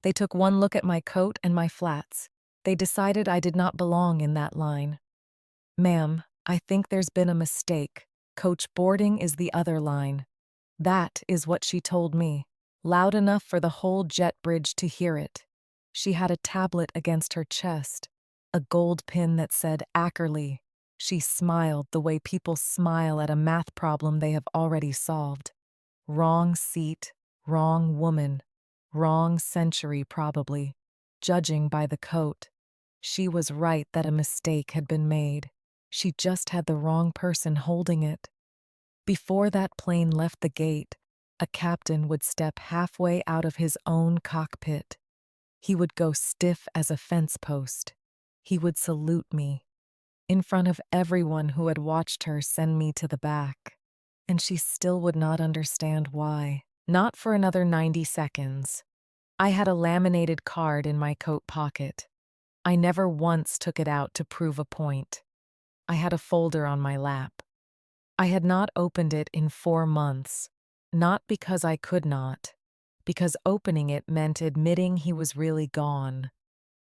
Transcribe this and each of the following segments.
They took one look at my coat and my flats. They decided I did not belong in that line. Ma'am, I think there's been a mistake. Coach boarding is the other line. That is what she told me, loud enough for the whole jet bridge to hear it. She had a tablet against her chest, a gold pin that said Ackerley. She smiled the way people smile at a math problem they have already solved. Wrong seat, wrong woman, wrong century probably, judging by the coat. She was right that a mistake had been made. She just had the wrong person holding it. Before that plane left the gate, a captain would step halfway out of his own cockpit. He would go stiff as a fence post. He would salute me, in front of everyone who had watched her send me to the back. And she still would not understand why. Not for another 90 seconds. I had a laminated card in my coat pocket. I never once took it out to prove a point. I had a folder on my lap. I had not opened it in 4 months, not because I could not, because opening it meant admitting he was really gone.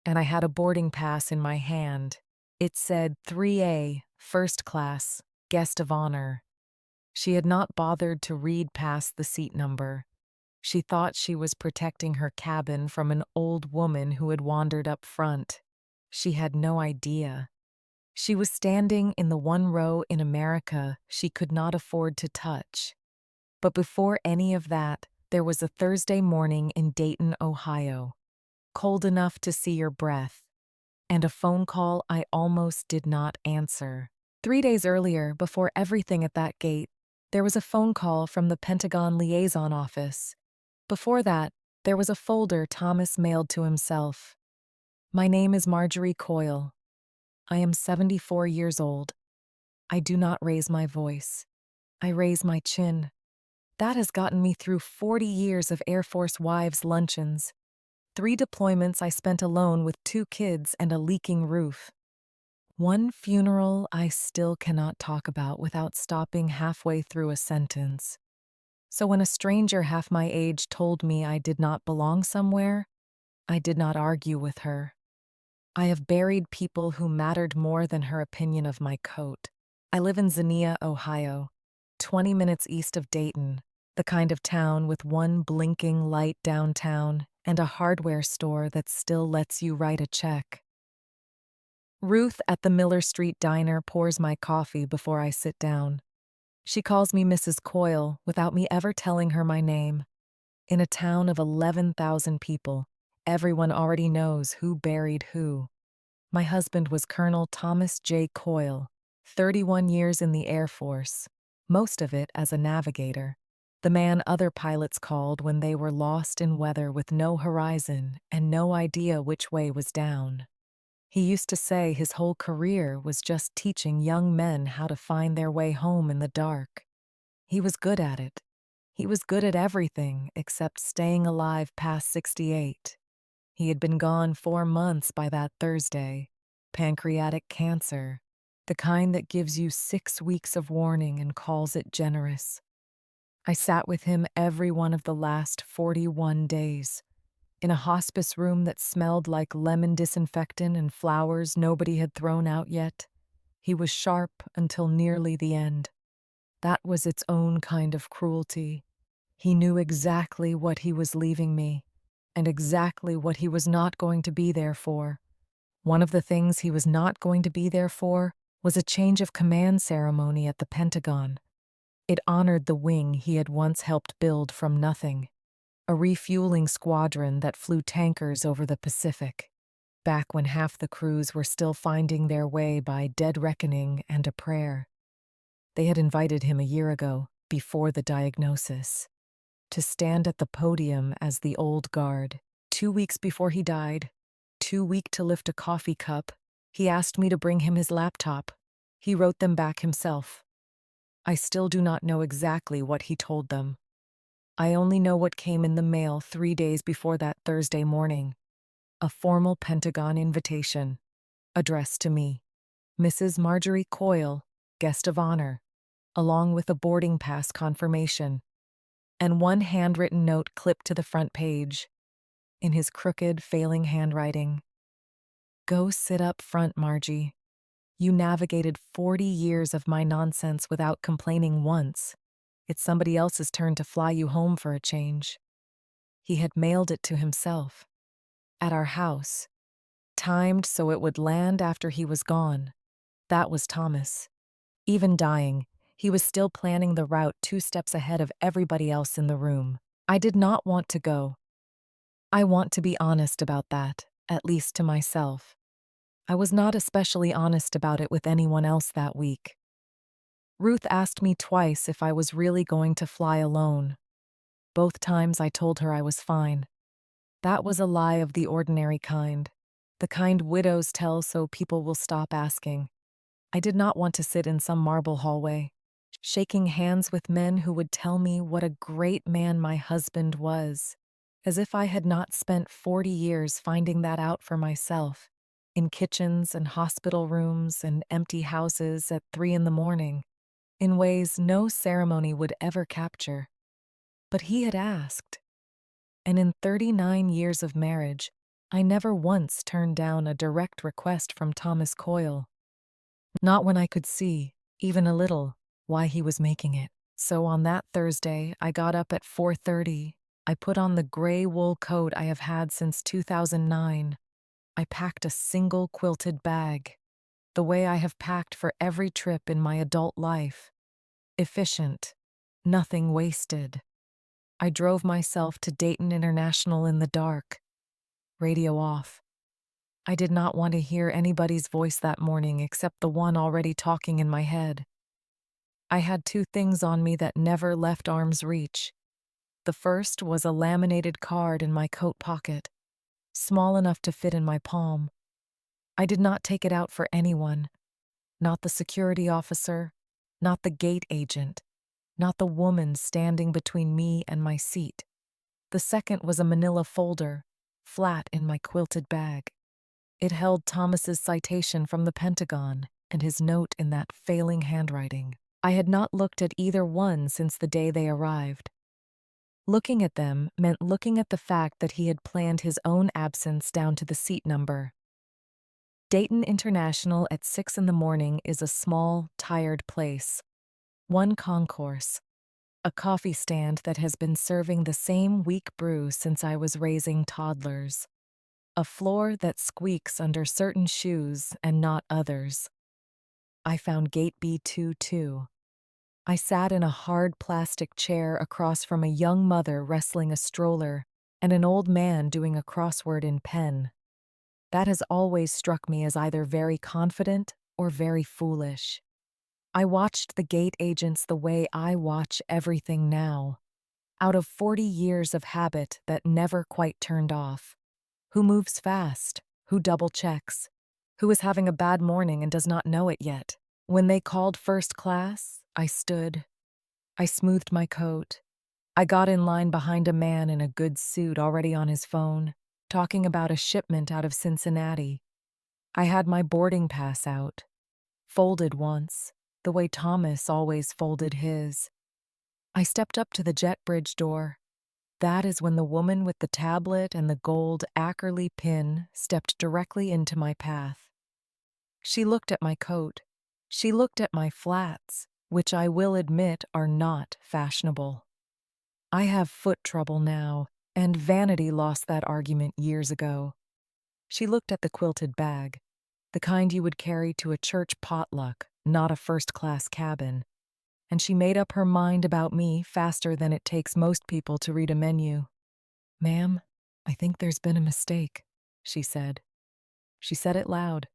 And I had a boarding pass in my hand. It said 3A, First Class, Guest of Honor. She had not bothered to read past the seat number. She thought she was protecting her cabin from an old woman who had wandered up front. She had no idea. She was standing in the one row in America she could not afford to touch. But before any of that, there was a Thursday morning in Dayton, Ohio, cold enough to see your breath, and a phone call I almost did not answer. 3 days earlier, before everything at that gate, there was a phone call from the Pentagon Liaison Office. Before that, there was a folder Thomas mailed to himself. My name is Marjorie Coyle. I am 74 years old. I do not raise my voice. I raise my chin. That has gotten me through 40 years of Air Force wives' luncheons. 3 deployments I spent alone with 2 kids and a leaking roof. One funeral I still cannot talk about without stopping halfway through a sentence. So when a stranger half my age told me I did not belong somewhere, I did not argue with her. I have buried people who mattered more than her opinion of my coat. I live in Xenia, Ohio, 20 minutes east of Dayton, the kind of town with one blinking light downtown and a hardware store that still lets you write a check. Ruth at the Miller Street Diner pours my coffee before I sit down. She calls me Mrs. Coyle without me ever telling her my name. In a town of 11,000 people, everyone already knows who buried who. My husband was Colonel Thomas J. Coyle, 31 years in the Air Force, most of it as a navigator, the man other pilots called when they were lost in weather with no horizon and no idea which way was down. He used to say his whole career was just teaching young men how to find their way home in the dark. He was good at it. He was good at everything except staying alive past 68. He had been gone 4 months by that Thursday. Pancreatic cancer, the kind that gives you 6 weeks of warning and calls it generous. I sat with him every one of the last 41 days, in a hospice room that smelled like lemon disinfectant and flowers nobody had thrown out yet. He was sharp until nearly the end. That was its own kind of cruelty. He knew exactly what he was leaving me, and exactly what he was not going to be there for. One of the things he was not going to be there for was a change of command ceremony at the Pentagon. It honored the wing he had once helped build from nothing, a refueling squadron that flew tankers over the Pacific, back when half the crews were still finding their way by dead reckoning and a prayer. They had invited him a year ago, before the diagnosis, to stand at the podium as the old guard. 2 weeks before he died, too weak to lift a coffee cup, he asked me to bring him his laptop. He wrote them back himself. I still do not know exactly what he told them. I only know what came in the mail 3 days before that Thursday morning. A formal Pentagon invitation, addressed to me, Mrs. Marjorie Coyle, Guest of Honor, along with a boarding pass confirmation, and one handwritten note clipped to the front page. in his crooked, failing handwriting. Go sit up front, Margie. You navigated 40 years of my nonsense without complaining once. It's somebody else's turn to fly you home for a change. He had mailed it to himself. At our house. Timed so it would land after he was gone. That was Thomas. Even dying, he was still planning the route 2 steps ahead of everybody else in the room. I did not want to go. I want to be honest about that, at least to myself. I was not especially honest about it with anyone else that week. Ruth asked me twice if I was really going to fly alone. Both times I told her I was fine. That was a lie of the ordinary kind. The kind widows tell so people will stop asking. I did not want to sit in some marble hallway, shaking hands with men who would tell me what a great man my husband was, as if I had not spent 40 years finding that out for myself, in kitchens and hospital rooms and empty houses at 3 in the morning, in ways no ceremony would ever capture. But he had asked, and in 39 years of marriage, I never once turned down a direct request from Thomas Coyle. Not when I could see, even a little, why he was making it. So on that Thursday, I got up at 4:30. I put on the gray wool coat I have had since 2009. I packed a single quilted bag, the way I have packed for every trip in my adult life. Efficient, nothing wasted. I drove myself to Dayton International in the dark, radio off. I did not want to hear anybody's voice that morning except the one already talking in my head. I had 2 things on me that never left arm's reach. The first was a laminated card in my coat pocket, small enough to fit in my palm. I did not take it out for anyone, not the security officer, not the gate agent, not the woman standing between me and my seat. The second was a manila folder, flat in my quilted bag. It held Thomas's citation from the Pentagon and his note in that failing handwriting. I had not looked at either one since the day they arrived. Looking at them meant looking at the fact that he had planned his own absence down to the seat number. Dayton International at 6 in the morning is a small, tired place. One concourse, a coffee stand that has been serving the same weak brew since I was raising toddlers. A floor that squeaks under certain shoes and not others. I found gate B2 too. I sat in a hard plastic chair across from a young mother wrestling a stroller and an old man doing a crossword in pen. That has always struck me as either very confident or very foolish. I watched the gate agents the way I watch everything now, out of 40 years of habit that never quite turned off. Who moves fast? Who double checks? Who is having a bad morning and does not know it yet? When they called first class, I stood. I smoothed my coat. I got in line behind a man in a good suit already on his phone, talking about a shipment out of Cincinnati. I had my boarding pass out, folded once, the way Thomas always folded his. I stepped up to the jet bridge door. That is when the woman with the tablet and the gold Ackerley pin stepped directly into my path. She looked at my coat. She looked at my flats, which I will admit are not fashionable. I have foot trouble now, and vanity lost that argument years ago. She looked at the quilted bag, the kind you would carry to a church potluck, not a first-class cabin. And she made up her mind about me faster than it takes most people to read a menu. "Ma'am, I think there's been a mistake," she said. She said it loud,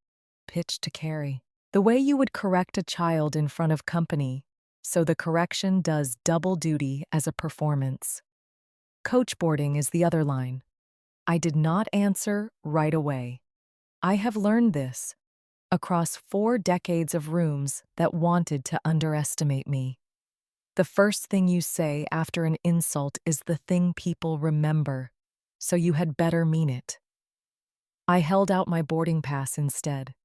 pitched to Carrie. The way you would correct a child in front of company, so the correction does double duty as a performance. Coach boarding is the other line. I did not answer right away. I have learned this across 4 decades of rooms that wanted to underestimate me. The first thing you say after an insult is the thing people remember, so you had better mean it. I held out my boarding pass instead,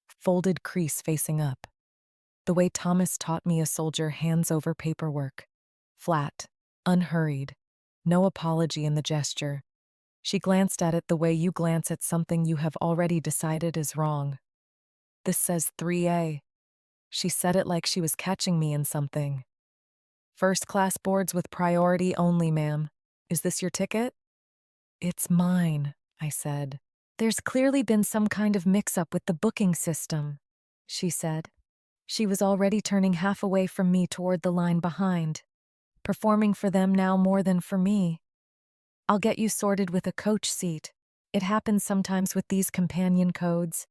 folded crease facing up, the way Thomas taught me a soldier hands over paperwork, flat, unhurried, no apology in the gesture. She glanced at it the way you glance at something you have already decided is wrong. This says 3A. She said it like she was catching me in something. First class boards with priority only, ma'am. Is this your ticket? It's mine, I said. There's clearly been some kind of mix up with the booking system, she said. She was already turning half away from me toward the line behind, performing for them now more than for me. I'll get you sorted with a coach seat. It happens sometimes with these companion codes.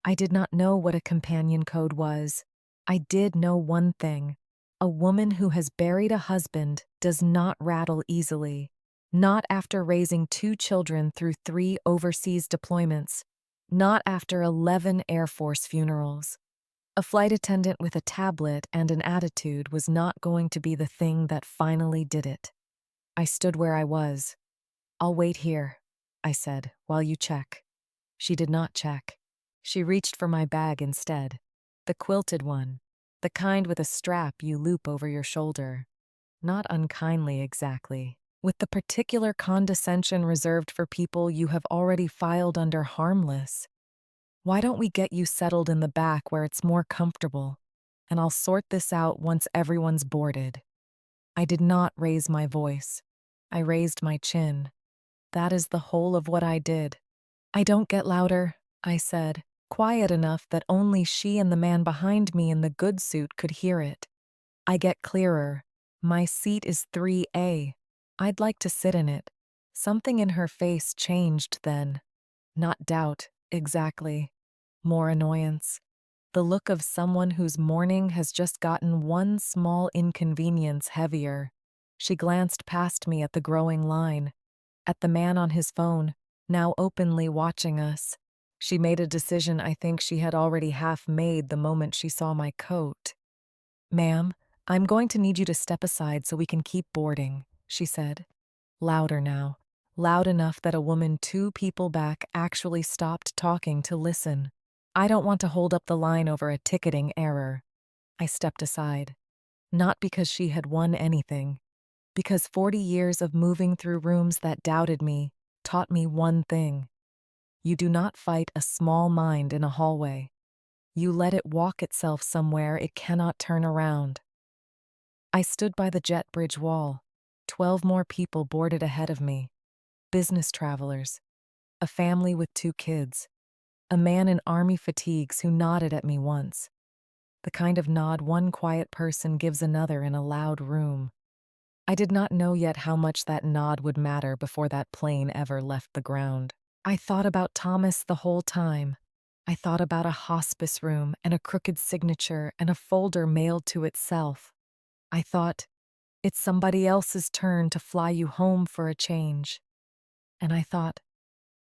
I did not know what a companion code was. I did know one thing. A woman who has buried a husband does not rattle easily. Not after raising 2 children through 3 overseas deployments. Not after 11 Air Force funerals. A flight attendant with a tablet and an attitude was not going to be the thing that finally did it. I stood where I was. I'll wait here, I said, while you check. She did not check. She reached for my bag instead. The quilted one. The kind with a strap you loop over your shoulder. Not unkindly exactly. With the particular condescension reserved for people you have already filed under harmless. Why don't we get you settled in the back where it's more comfortable, and I'll sort this out once everyone's boarded. I did not raise my voice. I raised my chin. That is the whole of what I did. I don't get louder, I said, quiet enough that only she and the man behind me in the good suit could hear it. I get clearer. My seat is 3A. I'd like to sit in it. Something in her face changed then. Not doubt, exactly. More annoyance. The look of someone whose morning has just gotten one small inconvenience heavier. She glanced past me at the growing line, at the man on his phone, now openly watching us. She made a decision I think she had already half made the moment she saw my coat. Ma'am, I'm going to need you to step aside so we can keep boarding, she said. Louder now. Loud enough that a woman 2 people back actually stopped talking to listen. I don't want to hold up the line over a ticketing error. I stepped aside. Not because she had won anything. Because 40 years of moving through rooms that doubted me taught me one thing. You do not fight a small mind in a hallway. You let it walk itself somewhere it cannot turn around. I stood by the jet bridge wall. 12 more people boarded ahead of me. Business travelers. A family with 2 kids. A man in army fatigues who nodded at me once. The kind of nod one quiet person gives another in a loud room. I did not know yet how much that nod would matter before that plane ever left the ground. I thought about Thomas the whole time. I thought about a hospice room and a crooked signature and a folder mailed to itself. I thought, it's somebody else's turn to fly you home for a change. And I thought,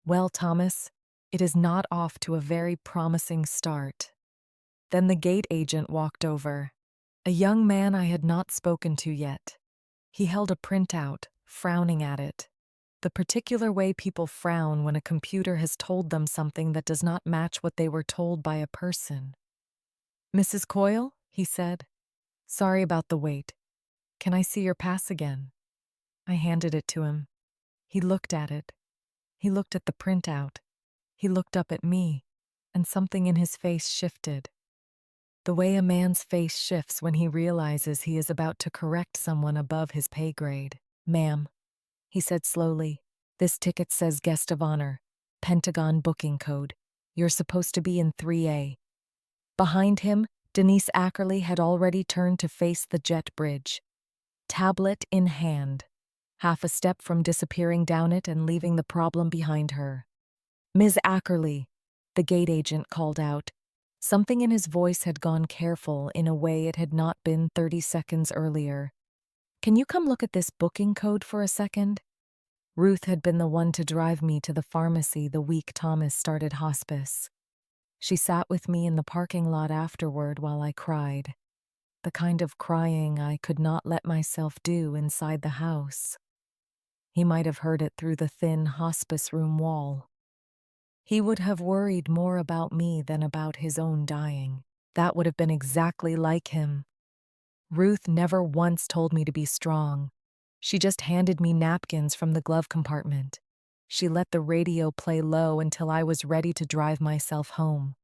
well, Thomas, it is not off to a very promising start. Then the gate agent walked over. A young man I had not spoken to yet. He held a printout, frowning at it. The particular way people frown when a computer has told them something that does not match what they were told by a person. Mrs. Coyle, he said. Sorry about the wait. Can I see your pass again? I handed it to him. He looked at it. He looked at the printout. He looked up at me, and something in his face shifted. The way a man's face shifts when he realizes he is about to correct someone above his pay grade. Ma'am, he said slowly, this ticket says guest of honor, Pentagon booking code. You're supposed to be in 3A. Behind him, Denise Ackerley had already turned to face the jet bridge, tablet in hand, half a step from disappearing down it and leaving the problem behind her. Ms. Ackerley, the gate agent called out. Something in his voice had gone careful in a way it had not been 30 seconds earlier. Can you come look at this booking code for a second? Ruth had been the one to drive me to the pharmacy the week Thomas started hospice. She sat with me in the parking lot afterward while I cried. The kind of crying I could not let myself do inside the house. He might have heard it through the thin hospice room wall. He would have worried more about me than about his own dying. That would have been exactly like him. Ruth never once told me to be strong. She just handed me napkins from the glove compartment. She let the radio play low until I was ready to drive myself home.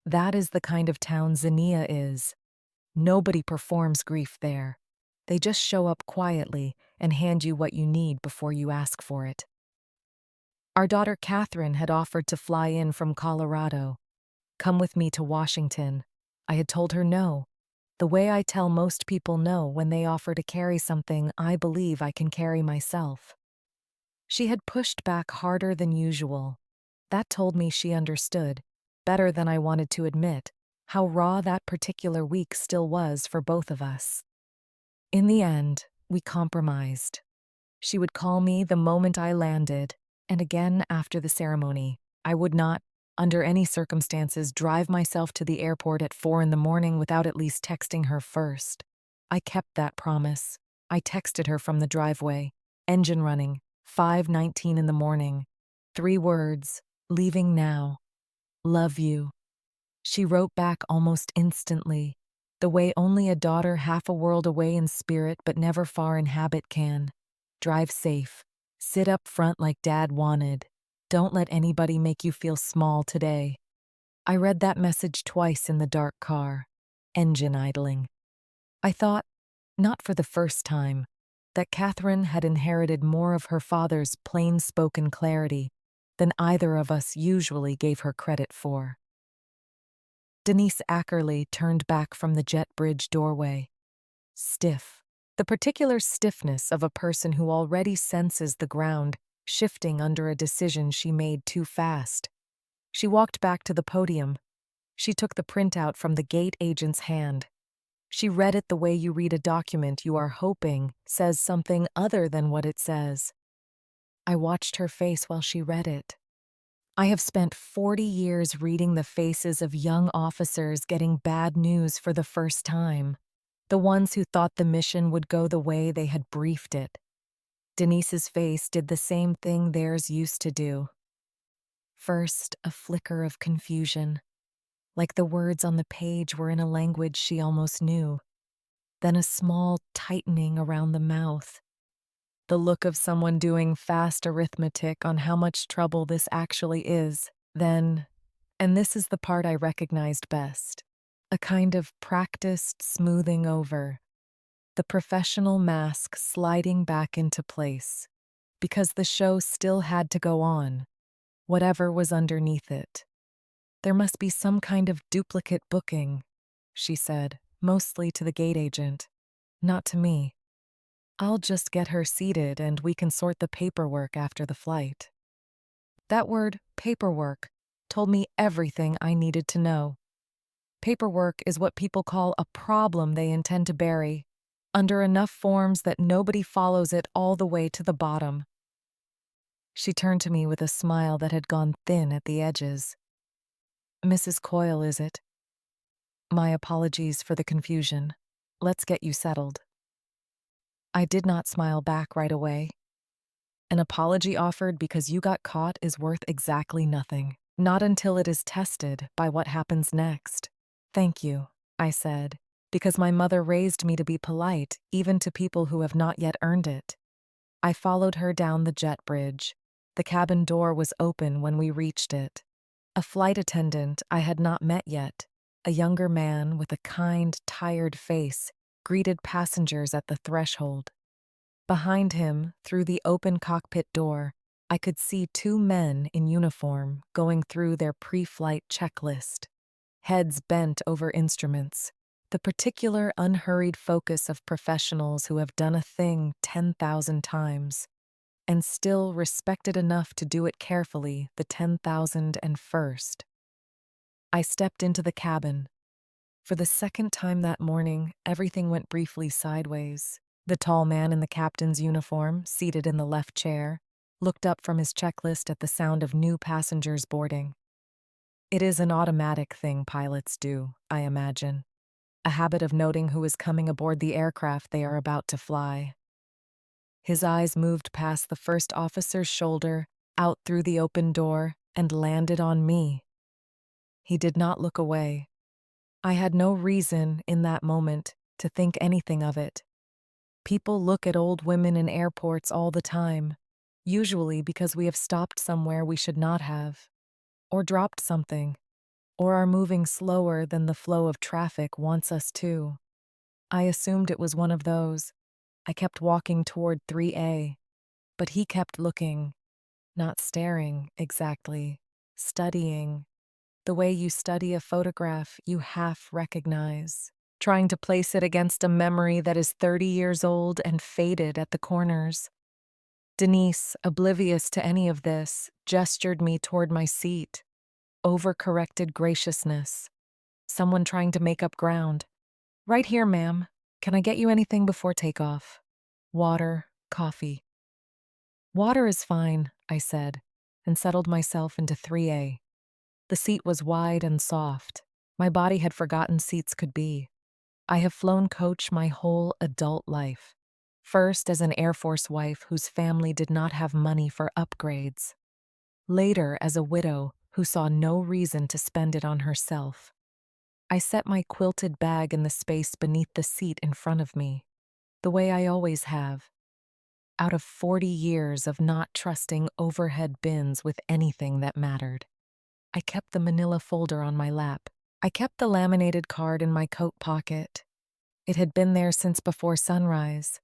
That is the kind of town Xenia is. Nobody performs grief there. They just show up quietly and hand you what you need before you ask for it. Our daughter Catherine had offered to fly in from Colorado. Come with me to Washington. I had told her no. The way I tell most people no when they offer to carry something I believe I can carry myself. She had pushed back harder than usual. That told me she understood, better than I wanted to admit, how raw that particular week still was for both of us. In the end, we compromised. She would call me the moment I landed, and again after the ceremony. I would not, under any circumstances, drive myself to the airport at 4 in the morning without at least texting her first. I kept that promise. I texted her from the driveway, engine running, 5:19 in the morning. 3 words, leaving now. Love you. She wrote back almost instantly, the way only a daughter half a world away in spirit but never far in habit can. Drive safe. Sit up front like Dad wanted. Don't let anybody make you feel small today. I read that message twice in the dark car, engine idling. I thought, not for the first time, that Catherine had inherited more of her father's plain-spoken clarity than either of us usually gave her credit for. Denise Ackerley turned back from the jet bridge doorway. Stiff. The particular stiffness of a person who already senses the ground shifting under a decision she made too fast. She walked back to the podium. She took the printout from the gate agent's hand. She read it the way you read a document you are hoping says something other than what it says. I watched her face while she read it. I have spent 40 years reading the faces of young officers getting bad news for the first time, the ones who thought the mission would go the way they had briefed it. Denise's face did the same thing theirs used to do. First, a flicker of confusion, like the words on the page were in a language she almost knew. Then a small tightening around the mouth. The look of someone doing fast arithmetic on how much trouble this actually is. Then, and this is the part I recognized best, a kind of practiced smoothing over, the professional mask sliding back into place, because the show still had to go on, whatever was underneath it. There must be some kind of duplicate booking, she said, mostly to the gate agent, not to me. I'll just get her seated and we can sort the paperwork after the flight. That word, paperwork, told me everything I needed to know. Paperwork is what people call a problem they intend to bury, under enough forms that nobody follows it all the way to the bottom. She turned to me with a smile that had gone thin at the edges. Mrs. Coyle, is it? My apologies for the confusion. Let's get you settled. I did not smile back right away. An apology offered because you got caught is worth exactly nothing, not until it is tested by what happens next. Thank you, I said, because my mother raised me to be polite even to people who have not yet earned it. I followed her down the jet bridge. The cabin door was open when we reached it. A flight attendant I had not met yet, a younger man with a kind, tired face, greeted passengers at the threshold. Behind him, through the open cockpit door, I could see 2 men in uniform going through their pre-flight checklist, heads bent over instruments, the particular unhurried focus of professionals who have done a thing 10,000 times, and still respected enough to do it carefully the 10,001st. I stepped into the cabin. For the second time that morning, everything went briefly sideways. The tall man in the captain's uniform, seated in the left chair, looked up from his checklist at the sound of new passengers boarding. It is an automatic thing pilots do, I imagine. A habit of noting who is coming aboard the aircraft they are about to fly. His eyes moved past the first officer's shoulder, out through the open door, and landed on me. He did not look away. I had no reason, in that moment, to think anything of it. People look at old women in airports all the time. usually because we have stopped somewhere we should not have, or dropped something, or are moving slower than the flow of traffic wants us to. I assumed it was one of those. I kept walking toward 3A, but he kept looking, not staring exactly, studying, the way you study a photograph you half recognize, trying to place it against a memory that is 30 years old and faded at the corners. Denise, oblivious to any of this, gestured me toward my seat. Overcorrected graciousness. Someone trying to make up ground. Right here, ma'am. Can I get you anything before takeoff? Water, coffee. Water is fine, I said, and settled myself into 3A. The seat was wide and soft. My body had forgotten seats could be. I have flown coach my whole adult life. First as an Air Force wife whose family did not have money for upgrades. Later as a widow who saw no reason to spend it on herself. I set my quilted bag in the space beneath the seat in front of me, the way I always have. Out of 40 years of not trusting overhead bins with anything that mattered. I kept the manila folder on my lap. I kept the laminated card in my coat pocket. It had been there since before sunrise.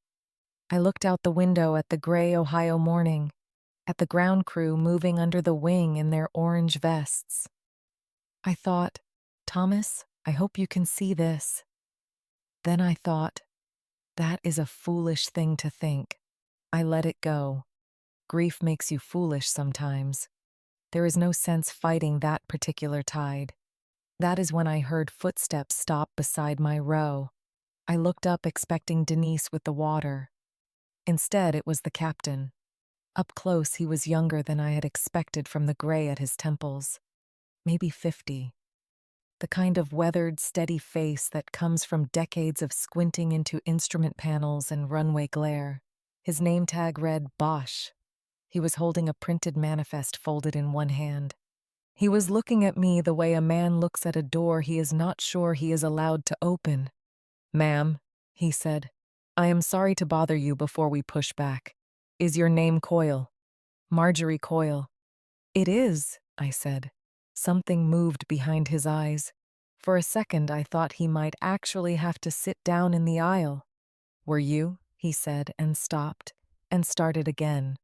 I looked out the window at the gray Ohio morning, at the ground crew moving under the wing in their orange vests. I thought, Thomas, I hope you can see this. Then I thought, that is a foolish thing to think. I let it go. Grief makes you foolish sometimes. There is no sense fighting that particular tide. That is when I heard footsteps stop beside my row. I looked up expecting Denise with the water. Instead, it was the captain. Up close, he was younger than I had expected from the gray at his temples. Maybe 50. The kind of weathered, steady face that comes from decades of squinting into instrument panels and runway glare. His name tag read Bosch. He was holding a printed manifest folded in one hand. He was looking at me the way a man looks at a door he is not sure he is allowed to open. Ma'am, he said, I am sorry to bother you before we push back. Is your name Coyle? Marjorie Coyle. It is, I said. Something moved behind his eyes. For a second, I thought he might actually have to sit down in the aisle. Were you? He said, and stopped, and started again.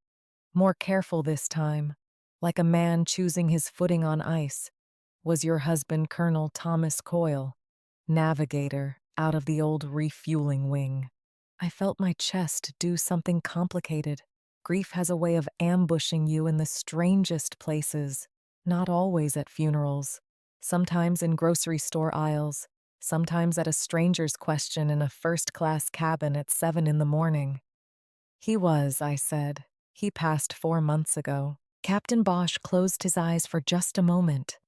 More careful this time, like a man choosing his footing on ice. Was your husband Colonel Thomas Coyle, navigator out of the old refueling wing? I felt my chest do something complicated. Grief has a way of ambushing you in the strangest places, not always at funerals, sometimes in grocery store aisles, sometimes at a stranger's question in a first-class cabin at 7 in the morning. He was, I said. He passed 4 months ago. Captain Bosch closed his eyes for just a moment,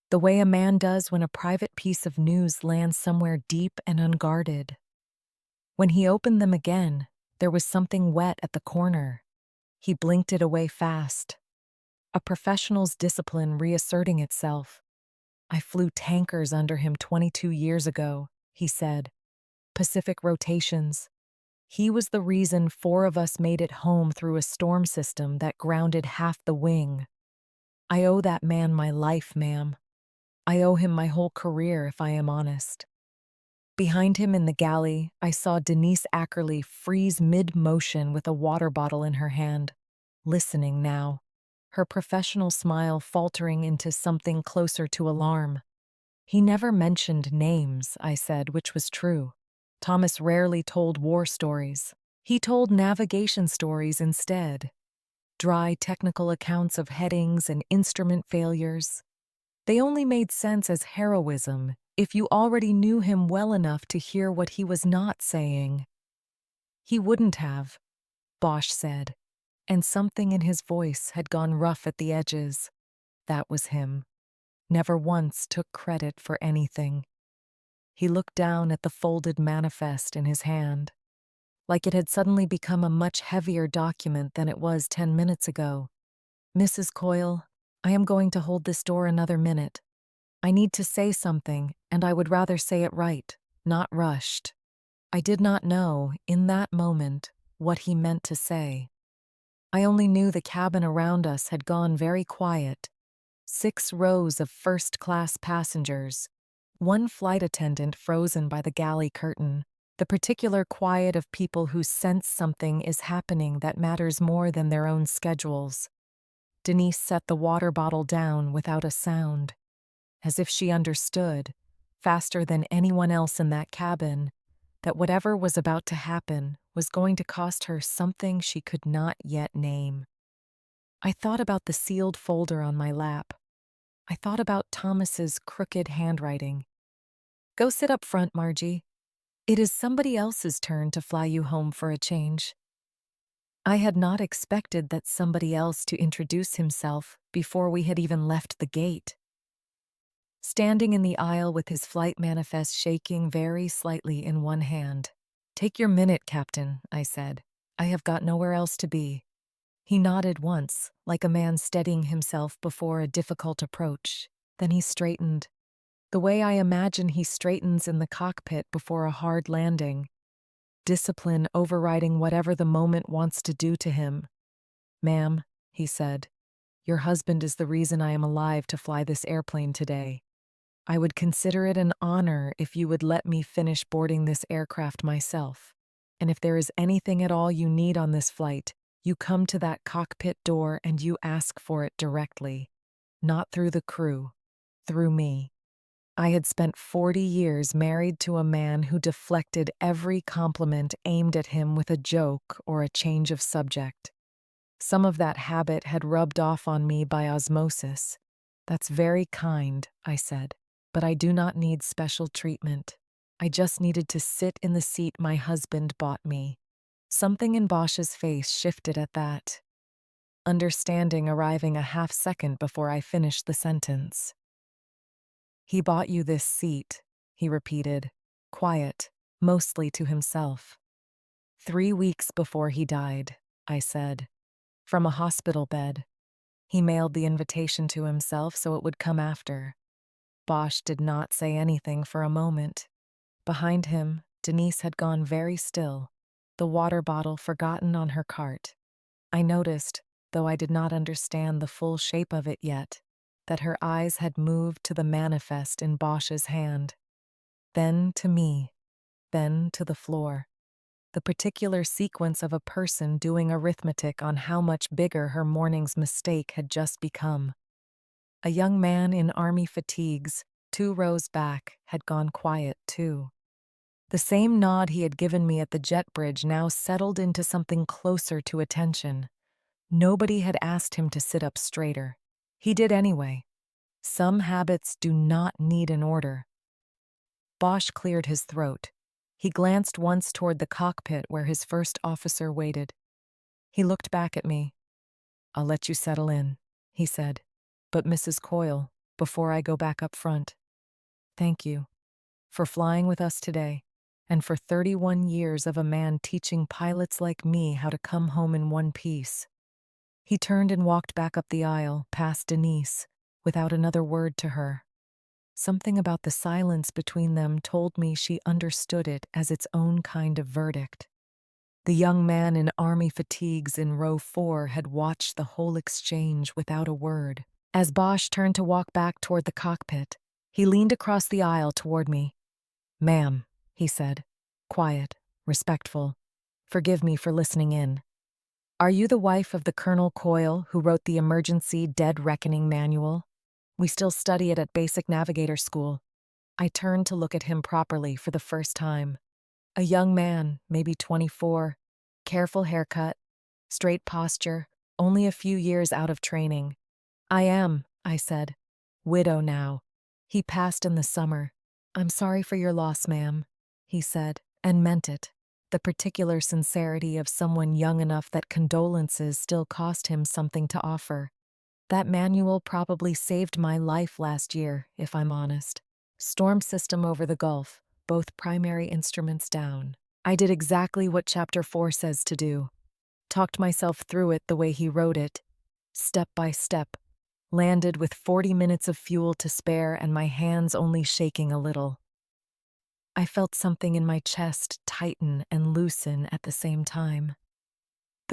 the way a man does when a private piece of news lands somewhere deep and unguarded. When he opened them again, there was something wet at the corner. He blinked it away fast. A professional's discipline reasserting itself. I flew tankers under him 22 years ago, he said. Pacific rotations. He was the reason 4 of us made it home through a storm system that grounded half the wing. I owe that man my life, ma'am. I owe him my whole career, if I am honest. Behind him in the galley, I saw Denise Ackerley freeze mid-motion with a water bottle in her hand, listening now, her professional smile faltering into something closer to alarm. He never mentioned names, I said, which was true. Thomas rarely told war stories. He told navigation stories instead. Dry technical accounts of headings and instrument failures. They only made sense as heroism if you already knew him well enough to hear what he was not saying. He wouldn't have, Bosch said, and something in his voice had gone rough at the edges. That was him. Never once took credit for anything. He looked down at the folded manifest in his hand, like it had suddenly become a much heavier document than it was 10 minutes ago. Mrs. Coyle, I am going to hold this door another minute. I need to say something, and I would rather say it right, not rushed. I did not know, in that moment, what he meant to say. I only knew the cabin around us had gone very quiet. 6 rows of first-class passengers. One flight attendant frozen by the galley curtain. The particular quiet of people who sense something is happening that matters more than their own schedules. Denise set the water bottle down without a sound, as if she understood, faster than anyone else in that cabin, that whatever was about to happen was going to cost her something she could not yet name. I thought about the sealed folder on my lap. I thought about Thomas's crooked handwriting. Go sit up front, Margie. It is somebody else's turn to fly you home for a change. I had not expected that somebody else to introduce himself before we had even left the gate. Standing in the aisle with his flight manifest shaking very slightly in one hand. Take your minute, Captain, I said. I have got nowhere else to be. He nodded once, like a man steadying himself before a difficult approach. Then he straightened. The way I imagine he straightens in the cockpit before a hard landing. Discipline overriding whatever the moment wants to do to him. Ma'am, he said, your husband is the reason I am alive to fly this airplane today. I would consider it an honor if you would let me finish boarding this aircraft myself. And if there is anything at all you need on this flight, you come to that cockpit door and you ask for it directly. Not through the crew, through me. I had spent 40 years married to a man who deflected every compliment aimed at him with a joke or a change of subject. Some of that habit had rubbed off on me by osmosis. That's very kind, I said, but I do not need special treatment. I just needed to sit in the seat my husband bought me. Something in Bosch's face shifted at that, understanding arriving a half-second before I finished the sentence. He bought you this seat, he repeated, quiet, mostly to himself. 3 weeks before he died, I said. From a hospital bed. He mailed the invitation to himself so it would come after. Bosch did not say anything for a moment. Behind him, Denise had gone very still, the water bottle forgotten on her cart. I noticed, though I did not understand the full shape of it yet, that her eyes had moved to the manifest in Bosch's hand. Then to me, then to the floor. The particular sequence of a person doing arithmetic on how much bigger her morning's mistake had just become. A young man in army fatigues, 2 rows back, had gone quiet too. The same nod he had given me at the jet bridge now settled into something closer to attention. Nobody had asked him to sit up straighter. He did anyway. Some habits do not need an order. Bosch cleared his throat. He glanced once toward the cockpit where his first officer waited. He looked back at me. I'll let you settle in, he said. But Mrs. Coyle, before I go back up front, thank you for flying with us today and for 31 years of a man teaching pilots like me how to come home in one piece. He turned and walked back up the aisle, past Denise, without another word to her. Something about the silence between them told me she understood it as its own kind of verdict. The young man in army fatigues in row 4 had watched the whole exchange without a word. As Bosch turned to walk back toward the cockpit, he leaned across the aisle toward me. Ma'am, he said, quiet, respectful. Forgive me for listening in. Are you the wife of the Colonel Coyle who wrote the emergency dead reckoning manual? We still study it at Basic Navigator School. I turned to look at him properly for the first time. A young man, maybe 24, careful haircut, straight posture, only a few years out of training. I am, I said. Widow now. He passed in the summer. I'm sorry for your loss, ma'am, he said, and meant it. The particular sincerity of someone young enough that condolences still cost him something to offer. That manual probably saved my life last year, if I'm honest. Storm system over the Gulf, both primary instruments down. I did exactly what Chapter 4 says to do. Talked myself through it the way he wrote it, step by step. Landed with 40 minutes of fuel to spare and my hands only shaking a little. I felt something in my chest tighten and loosen at the same time.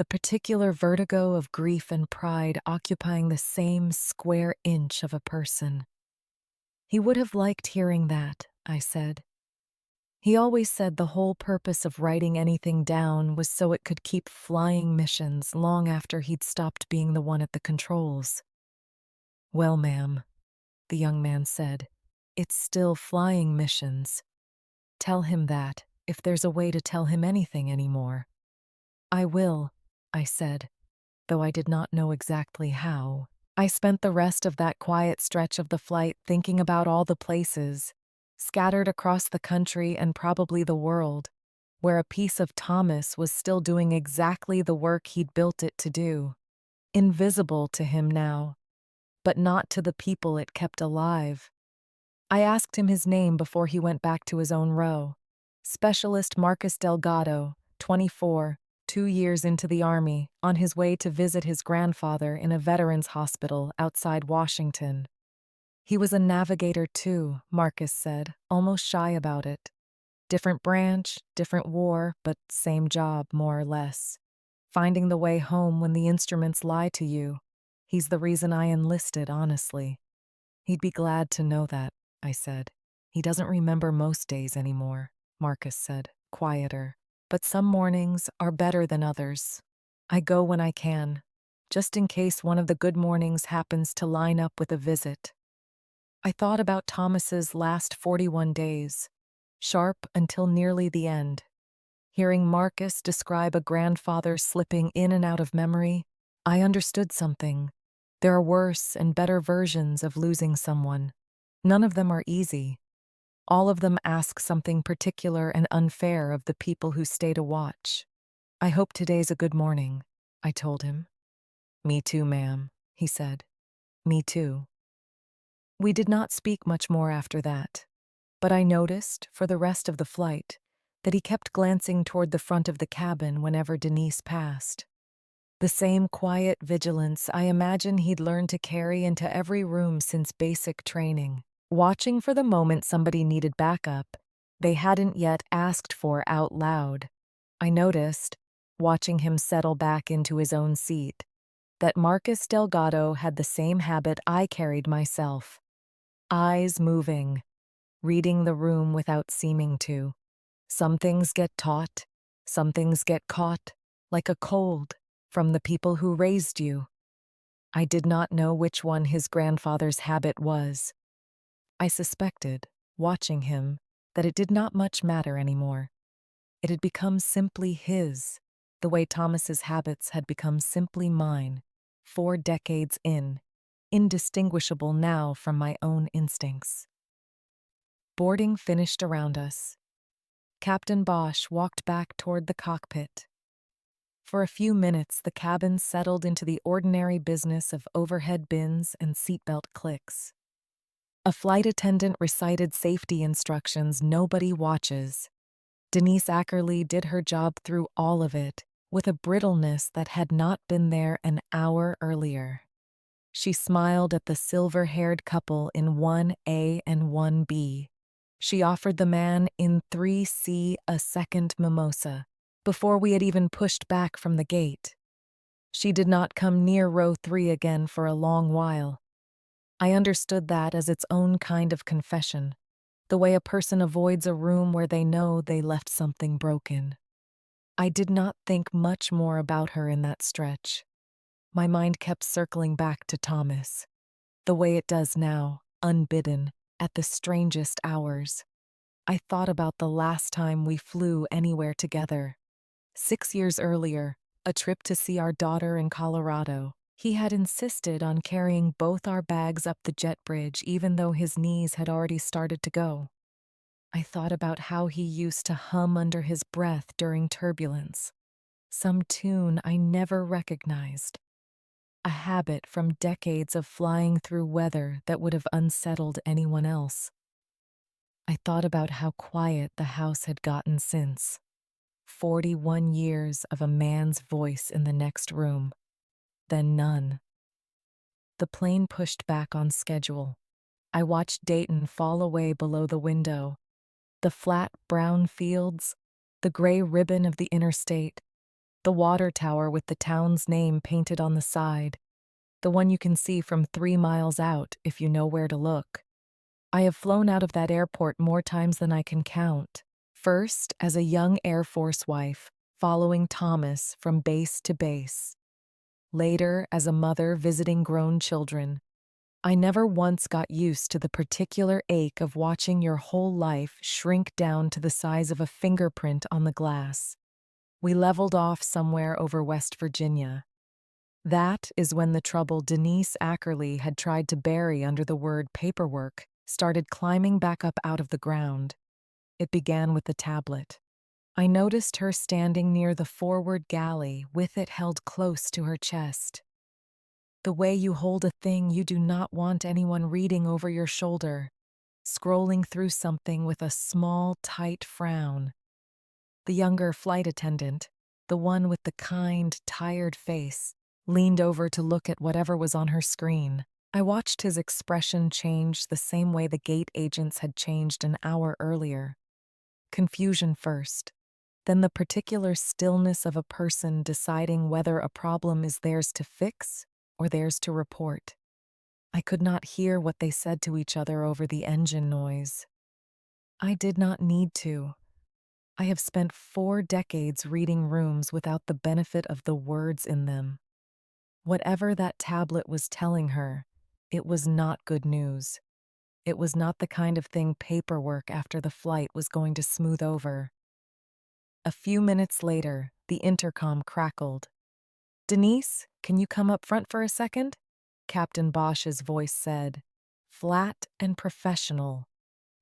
the particular vertigo of grief and pride occupying the same square inch of a person. He would have liked hearing that, I said. He always said the whole purpose of writing anything down was so it could keep flying missions long after he'd stopped being the one at the controls. Well, ma'am, the young man said, it's still flying missions. Tell him that, if there's a way to tell him anything anymore. I will, I said, though I did not know exactly how. I spent the rest of that quiet stretch of the flight thinking about all the places, scattered across the country and probably the world, where a piece of Thomas was still doing exactly the work he'd built it to do. Invisible to him now, but not to the people it kept alive. I asked him his name before he went back to his own row. Specialist Marcus Delgado, 24, 2 years into the Army, on his way to visit his grandfather in a veterans hospital outside Washington. He was a navigator too, Marcus said, almost shy about it. Different branch, different war, but same job, more or less. Finding the way home when the instruments lie to you. He's the reason I enlisted, honestly. He'd be glad to know that, I said. He doesn't remember most days anymore, Marcus said, quieter. But some mornings are better than others. I go when I can, just in case one of the good mornings happens to line up with a visit. I thought about Thomas's last 41 days, sharp until nearly the end. Hearing Marcus describe a grandfather slipping in and out of memory, I understood something. There are worse and better versions of losing someone. None of them are easy. All of them ask something particular and unfair of the people who stay to watch. I hope today's a good morning, I told him. Me too, ma'am, he said. Me too. We did not speak much more after that, but I noticed, for the rest of the flight, that he kept glancing toward the front of the cabin whenever Denise passed. The same quiet vigilance I imagine he'd learned to carry into every room since basic training, watching for the moment somebody needed backup they hadn't yet asked for out loud. I noticed, watching him settle back into his own seat, that Marcus Delgado had the same habit I carried myself. Eyes moving, reading the room without seeming to. Some things get taught, some things get caught, like a cold, from the people who raised you. I did not know which one his grandfather's habit was. I suspected, watching him, that it did not much matter anymore. It had become simply his, the way Thomas's habits had become simply mine, 4 decades in, indistinguishable now from my own instincts. Boarding finished around us. Captain Bosch walked back toward the cockpit. For a few minutes, the cabin settled into the ordinary business of overhead bins and seatbelt clicks. A flight attendant recited safety instructions nobody watches. Denise Ackerley did her job through all of it, with a brittleness that had not been there an hour earlier. She smiled at the silver-haired couple in 1A and 1B. She offered the man in 3C a second mimosa, before we had even pushed back from the gate. She did not come near row 3 again for a long while. I understood that as its own kind of confession, the way a person avoids a room where they know they left something broken. I did not think much more about her in that stretch. My mind kept circling back to Thomas, the way it does now, unbidden, at the strangest hours. I thought about the last time we flew anywhere together. 6 years earlier, a trip to see our daughter in Colorado. He had insisted on carrying both our bags up the jet bridge even though his knees had already started to go. I thought about how he used to hum under his breath during turbulence, some tune I never recognized, a habit from decades of flying through weather that would have unsettled anyone else. I thought about how quiet the house had gotten since. 41 years of a man's voice in the next room, then none. The plane pushed back on schedule. I watched Dayton fall away below the window. The flat brown fields, the gray ribbon of the interstate, The water tower with the town's name painted on the side, the one you can see from 3 miles out if you know where to look. I have flown out of that airport more times than I can count. First, as a young Air Force wife, following Thomas from base to base. Later, as a mother visiting grown children. I never once got used to the particular ache of watching your whole life shrink down to the size of a fingerprint on the glass. We leveled off somewhere over West Virginia. That is when the trouble Denise Ackerley had tried to bury under the word paperwork started climbing back up out of the ground. It began with the tablet. I noticed her standing near the forward galley with it held close to her chest. The way you hold a thing you do not want anyone reading over your shoulder, scrolling through something with a small, tight frown. The younger flight attendant, the one with the kind, tired face, leaned over to look at whatever was on her screen. I watched his expression change the same way the gate agents had changed an hour earlier. Confusion first, then the particular stillness of a person deciding whether a problem is theirs to fix or theirs to report. I could not hear what they said to each other over the engine noise. I did not need to. I have spent 4 decades reading rooms without the benefit of the words in them. Whatever that tablet was telling her, it was not good news. It was not the kind of thing paperwork after the flight was going to smooth over. A few minutes later, the intercom crackled. "Denise, can you come up front for a second?" Captain Bosch's voice said, flat and professional,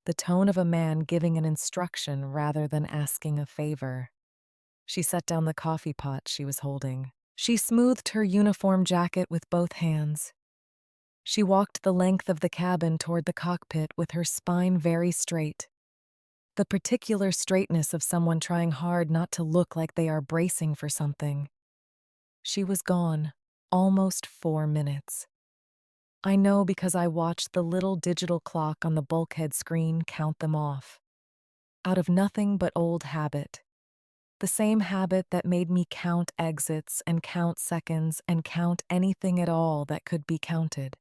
the tone of a man giving an instruction rather than asking a favor. She set down the coffee pot she was holding. She smoothed her uniform jacket with both hands. She walked the length of the cabin toward the cockpit with her spine very straight. The particular straightness of someone trying hard not to look like they are bracing for something. She was gone, almost 4 minutes. I know because I watched the little digital clock on the bulkhead screen count them off. Out of nothing but old habit. The same habit that made me count exits and count seconds and count anything at all that could be counted.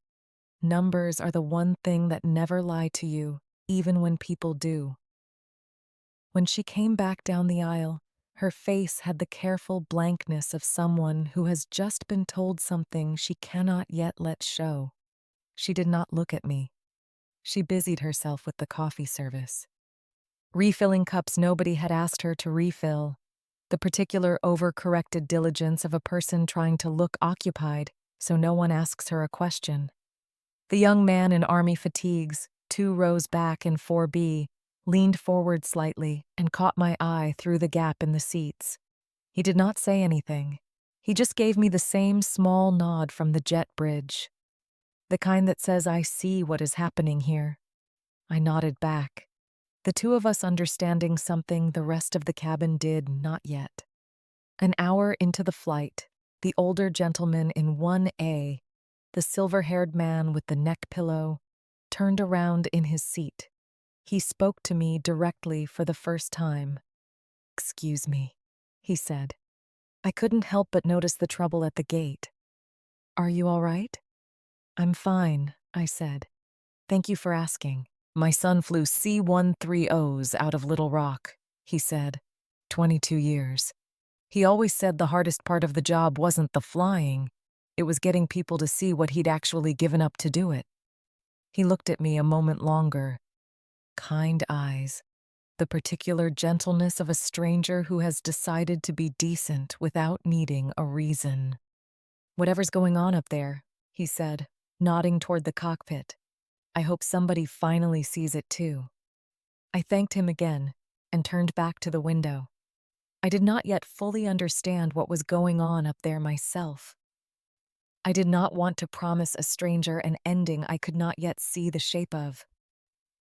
Numbers are the one thing that never lie to you, even when people do. When she came back down the aisle, her face had the careful blankness of someone who has just been told something she cannot yet let show. She did not look at me. She busied herself with the coffee service. Refilling cups nobody had asked her to refill. The particular overcorrected diligence of a person trying to look occupied so no one asks her a question. The young man in army fatigues, 2 rows back in 4B, leaned forward slightly and caught my eye through the gap in the seats. He did not say anything. He just gave me the same small nod from the jet bridge. The kind that says I see what is happening here. I nodded back. The two of us understanding something the rest of the cabin did not yet. An hour into the flight, the older gentleman in 1A, the silver-haired man with the neck pillow, turned around in his seat. He spoke to me directly for the first time. "Excuse me," he said. I couldn't help but notice the trouble at the gate. "Are you all right?" "I'm fine," I said. "Thank you for asking. My son flew C-130s out of Little Rock," he said. 22 years. He always said the hardest part of the job wasn't the flying, it was getting people to see what he'd actually given up to do it. He looked at me a moment longer. Kind eyes. The particular gentleness of a stranger who has decided to be decent without needing a reason. "Whatever's going on up there," he said, nodding toward the cockpit. "I hope somebody finally sees it too." I thanked him again and turned back to the window. I did not yet fully understand what was going on up there myself. I did not want to promise a stranger an ending I could not yet see the shape of.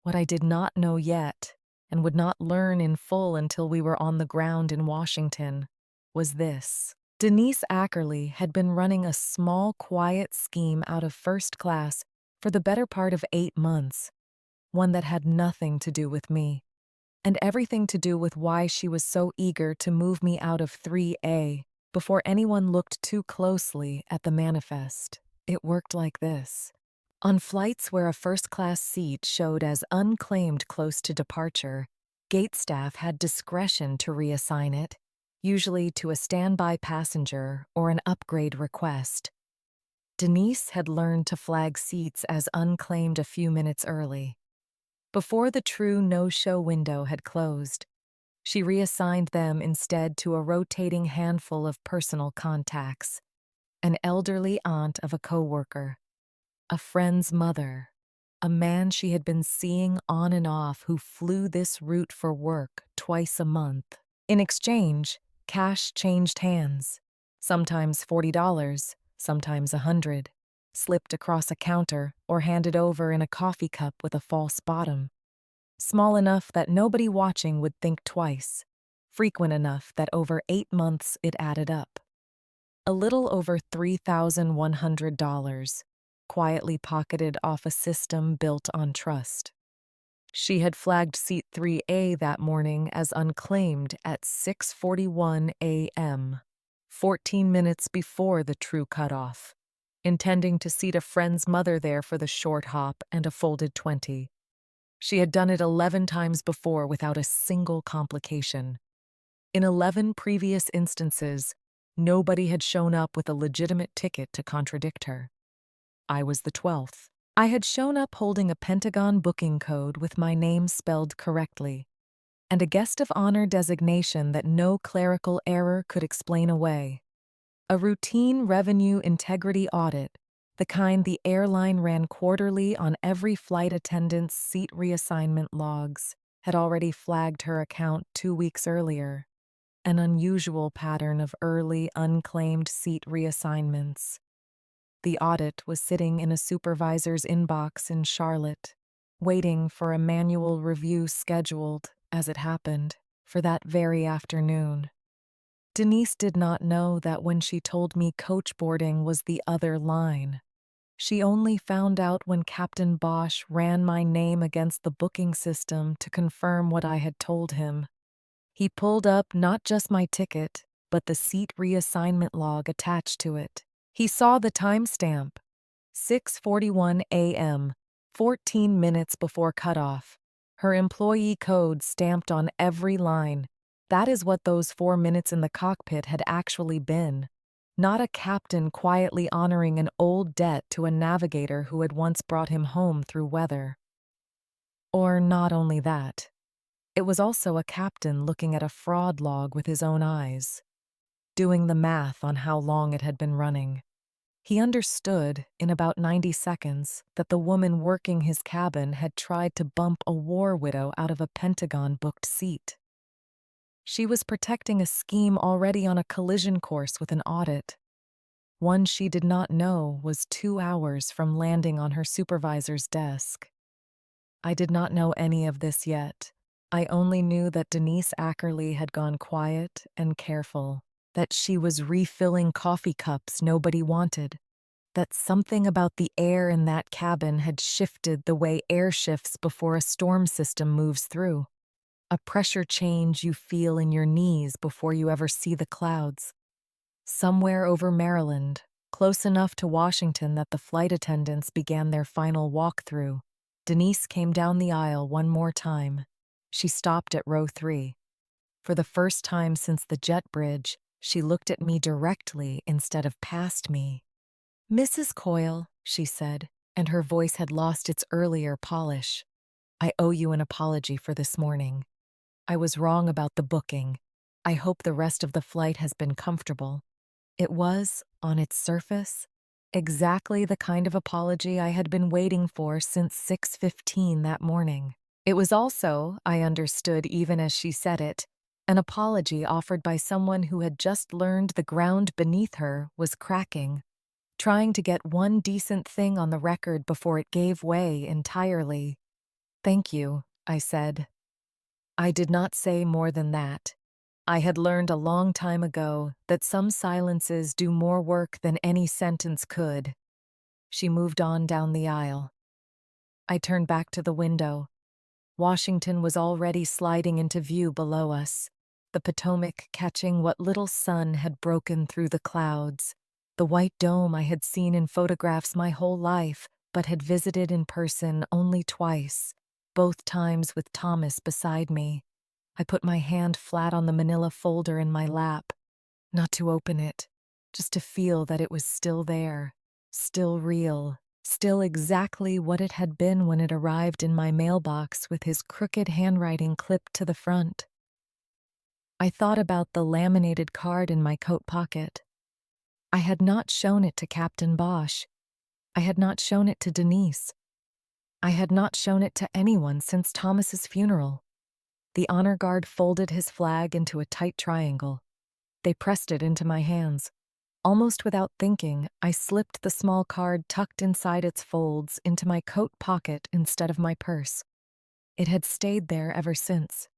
What I did not know yet, and would not learn in full until we were on the ground in Washington, was this. Denise Ackerley had been running a small, quiet scheme out of first class for the better part of 8 months, one that had nothing to do with me, and everything to do with why she was so eager to move me out of 3A Before anyone looked too closely at the manifest, it worked like this. On flights where a first-class seat showed as unclaimed close to departure, gate staff had discretion to reassign it, usually to a standby passenger or an upgrade request. Denise had learned to flag seats as unclaimed a few minutes early. Before the true no-show window had closed, she reassigned them instead to a rotating handful of personal contacts, an elderly aunt of a coworker, a friend's mother, a man she had been seeing on and off who flew this route for work twice a month. In exchange, cash changed hands, sometimes $40, sometimes $100, slipped across a counter or handed over in a coffee cup with a false bottom. Small enough that nobody watching would think twice, frequent enough that over 8 months it added up. A little over $3,100, quietly pocketed off a system built on trust. She had flagged seat 3A that morning as unclaimed at 6:41 a.m., 14 minutes before the true cutoff, intending to seat a friend's mother there for the short hop and a folded 20. She had done it 11 times before without a single complication. In 11 previous instances, nobody had shown up with a legitimate ticket to contradict her. I was the 12th. I had shown up holding a Pentagon booking code with my name spelled correctly, and a guest of honor designation that no clerical error could explain away. A routine revenue integrity audit, the kind the airline ran quarterly on every flight attendant's seat reassignment logs, had already flagged her account 2 weeks earlier. An unusual pattern of early, unclaimed seat reassignments. The audit was sitting in a supervisor's inbox in Charlotte, waiting for a manual review scheduled, as it happened, for that very afternoon. Denise did not know that when she told me coach boarding was the other line. She only found out when Captain Bosch ran my name against the booking system to confirm what I had told him. He pulled up not just my ticket, but the seat reassignment log attached to it. He saw the timestamp, 6:41 a.m., 14 minutes before cutoff. Her employee code stamped on every line. That is what those 4 minutes in the cockpit had actually been. Not a captain quietly honoring an old debt to a navigator who had once brought him home through weather. Or not only that. It was also a captain looking at a fraud log with his own eyes, doing the math on how long it had been running. He understood, in about 90 seconds, that the woman working his cabin had tried to bump a war widow out of a Pentagon-booked seat. She was protecting a scheme already on a collision course with an audit. One she did not know was 2 hours from landing on her supervisor's desk. I did not know any of this yet. I only knew that Denise Ackerley had gone quiet and careful, that she was refilling coffee cups nobody wanted, that something about the air in that cabin had shifted the way air shifts before a storm system moves through. A pressure change you feel in your knees before you ever see the clouds. Somewhere over Maryland, close enough to Washington that the flight attendants began their final walkthrough, Denise came down the aisle one more time. She stopped at row 3. For the first time since the jet bridge, she looked at me directly instead of past me. "Mrs. Coyle," she said, and her voice had lost its earlier polish. "I owe you an apology for this morning. I was wrong about the booking. I hope the rest of the flight has been comfortable." It was, on its surface, exactly the kind of apology I had been waiting for since 6:15 that morning. It was also, I understood even as she said it, an apology offered by someone who had just learned the ground beneath her was cracking, trying to get one decent thing on the record before it gave way entirely. "Thank you," I said. I did not say more than that. I had learned a long time ago that some silences do more work than any sentence could. She moved on down the aisle. I turned back to the window. Washington was already sliding into view below us, the Potomac catching what little sun had broken through the clouds, the white dome I had seen in photographs my whole life but had visited in person only twice, both times with Thomas beside me. I put my hand flat on the manila folder in my lap, not to open it, just to feel that it was still there, still real, still exactly what it had been when it arrived in my mailbox with his crooked handwriting clipped to the front. I thought about the laminated card in my coat pocket. I had not shown it to Captain Bosch. I had not shown it to Denise. I had not shown it to anyone since Thomas's funeral. The honor guard folded his flag into a tight triangle. They pressed it into my hands. Almost without thinking, I slipped the small card tucked inside its folds into my coat pocket instead of my purse. It had stayed there ever since.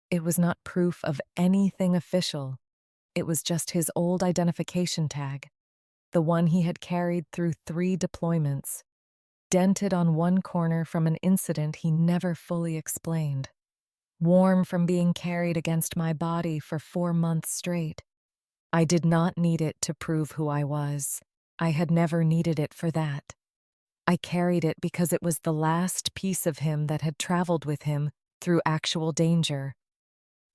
It was not proof of anything official. It was just his old identification tag, the one he had carried through 3 deployments, dented on one corner from an incident he never fully explained, warm from being carried against my body for 4 months straight. I did not need it to prove who I was. I had never needed it for that. I carried it because it was the last piece of him that had traveled with him through actual danger.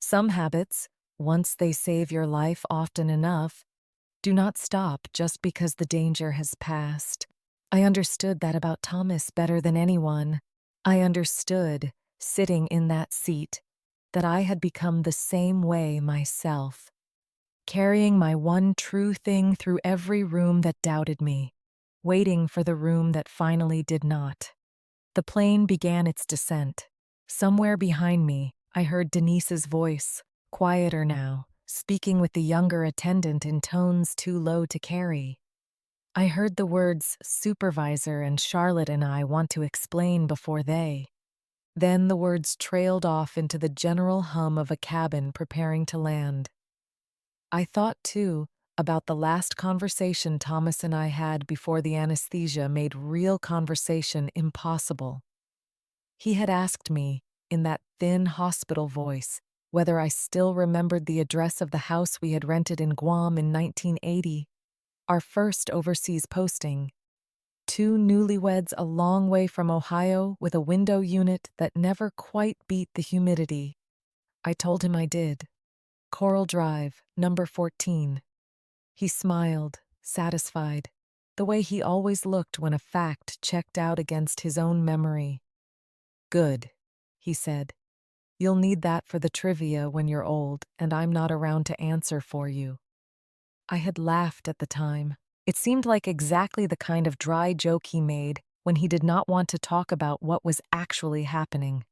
Some habits, once they save your life often enough, do not stop just because the danger has passed. I understood that about Thomas better than anyone. I understood, sitting in that seat, that I had become the same way myself, carrying my one true thing through every room that doubted me, waiting for the room that finally did not. The plane began its descent. Somewhere behind me, I heard Denise's voice, quieter now, speaking with the younger attendant in tones too low to carry. I heard the words supervisor and Charlotte and I want to explain before they. Then the words trailed off into the general hum of a cabin preparing to land. I thought, too, about the last conversation Thomas and I had before the anesthesia made real conversation impossible. He had asked me, in that thin hospital voice, whether I still remembered the address of the house we had rented in Guam in 1980, our first overseas posting. 2 newlyweds a long way from Ohio with a window unit that never quite beat the humidity. I told him I did. Coral Drive, number 14. He smiled, satisfied, the way he always looked when a fact checked out against his own memory. Good, he said. You'll need that for the trivia when you're old and I'm not around to answer for you. I had laughed at the time. It seemed like exactly the kind of dry joke he made when he did not want to talk about what was actually happening.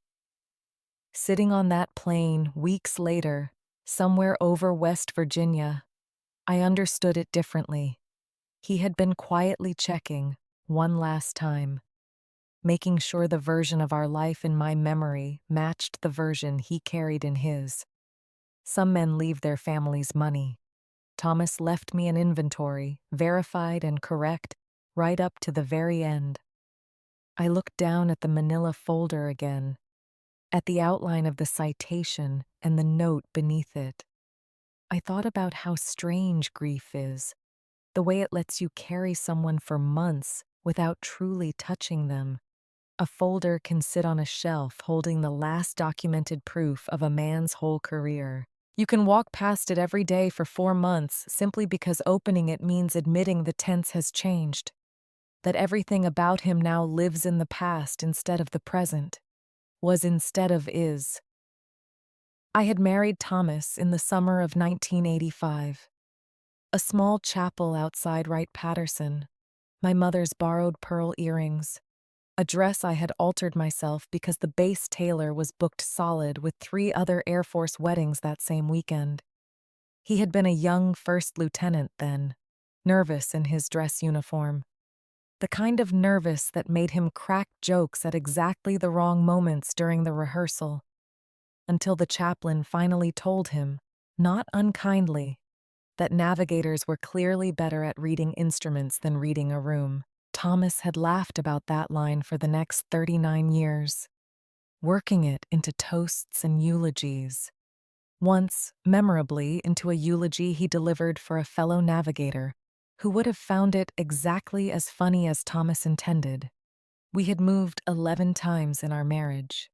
Sitting on that plane weeks later, somewhere over West Virginia, I understood it differently. He had been quietly checking, one last time, making sure the version of our life in my memory matched the version he carried in his. Some men leave their families money. Thomas left me an inventory, verified and correct, right up to the very end. I looked down at the manila folder again, at the outline of the citation and the note beneath it. I thought about how strange grief is, the way it lets you carry someone for months without truly touching them. A folder can sit on a shelf holding the last documented proof of a man's whole career. You can walk past it every day for 4 months simply because opening it means admitting the tense has changed, that everything about him now lives in the past instead of the present, was instead of is. I had married Thomas in the summer of 1985. A small chapel outside Wright-Patterson, my mother's borrowed pearl earrings, a dress I had altered myself because the base tailor was booked solid with 3 other Air Force weddings that same weekend. He had been a young first lieutenant then, nervous in his dress uniform. The kind of nervous that made him crack jokes at exactly the wrong moments during the rehearsal, until the chaplain finally told him, not unkindly, that navigators were clearly better at reading instruments than reading a room. Thomas had laughed about that line for the next 39 years, working it into toasts and eulogies. once, memorably, into a eulogy he delivered for a fellow navigator who would have found it exactly as funny as Thomas intended. We had moved 11 times in our marriage,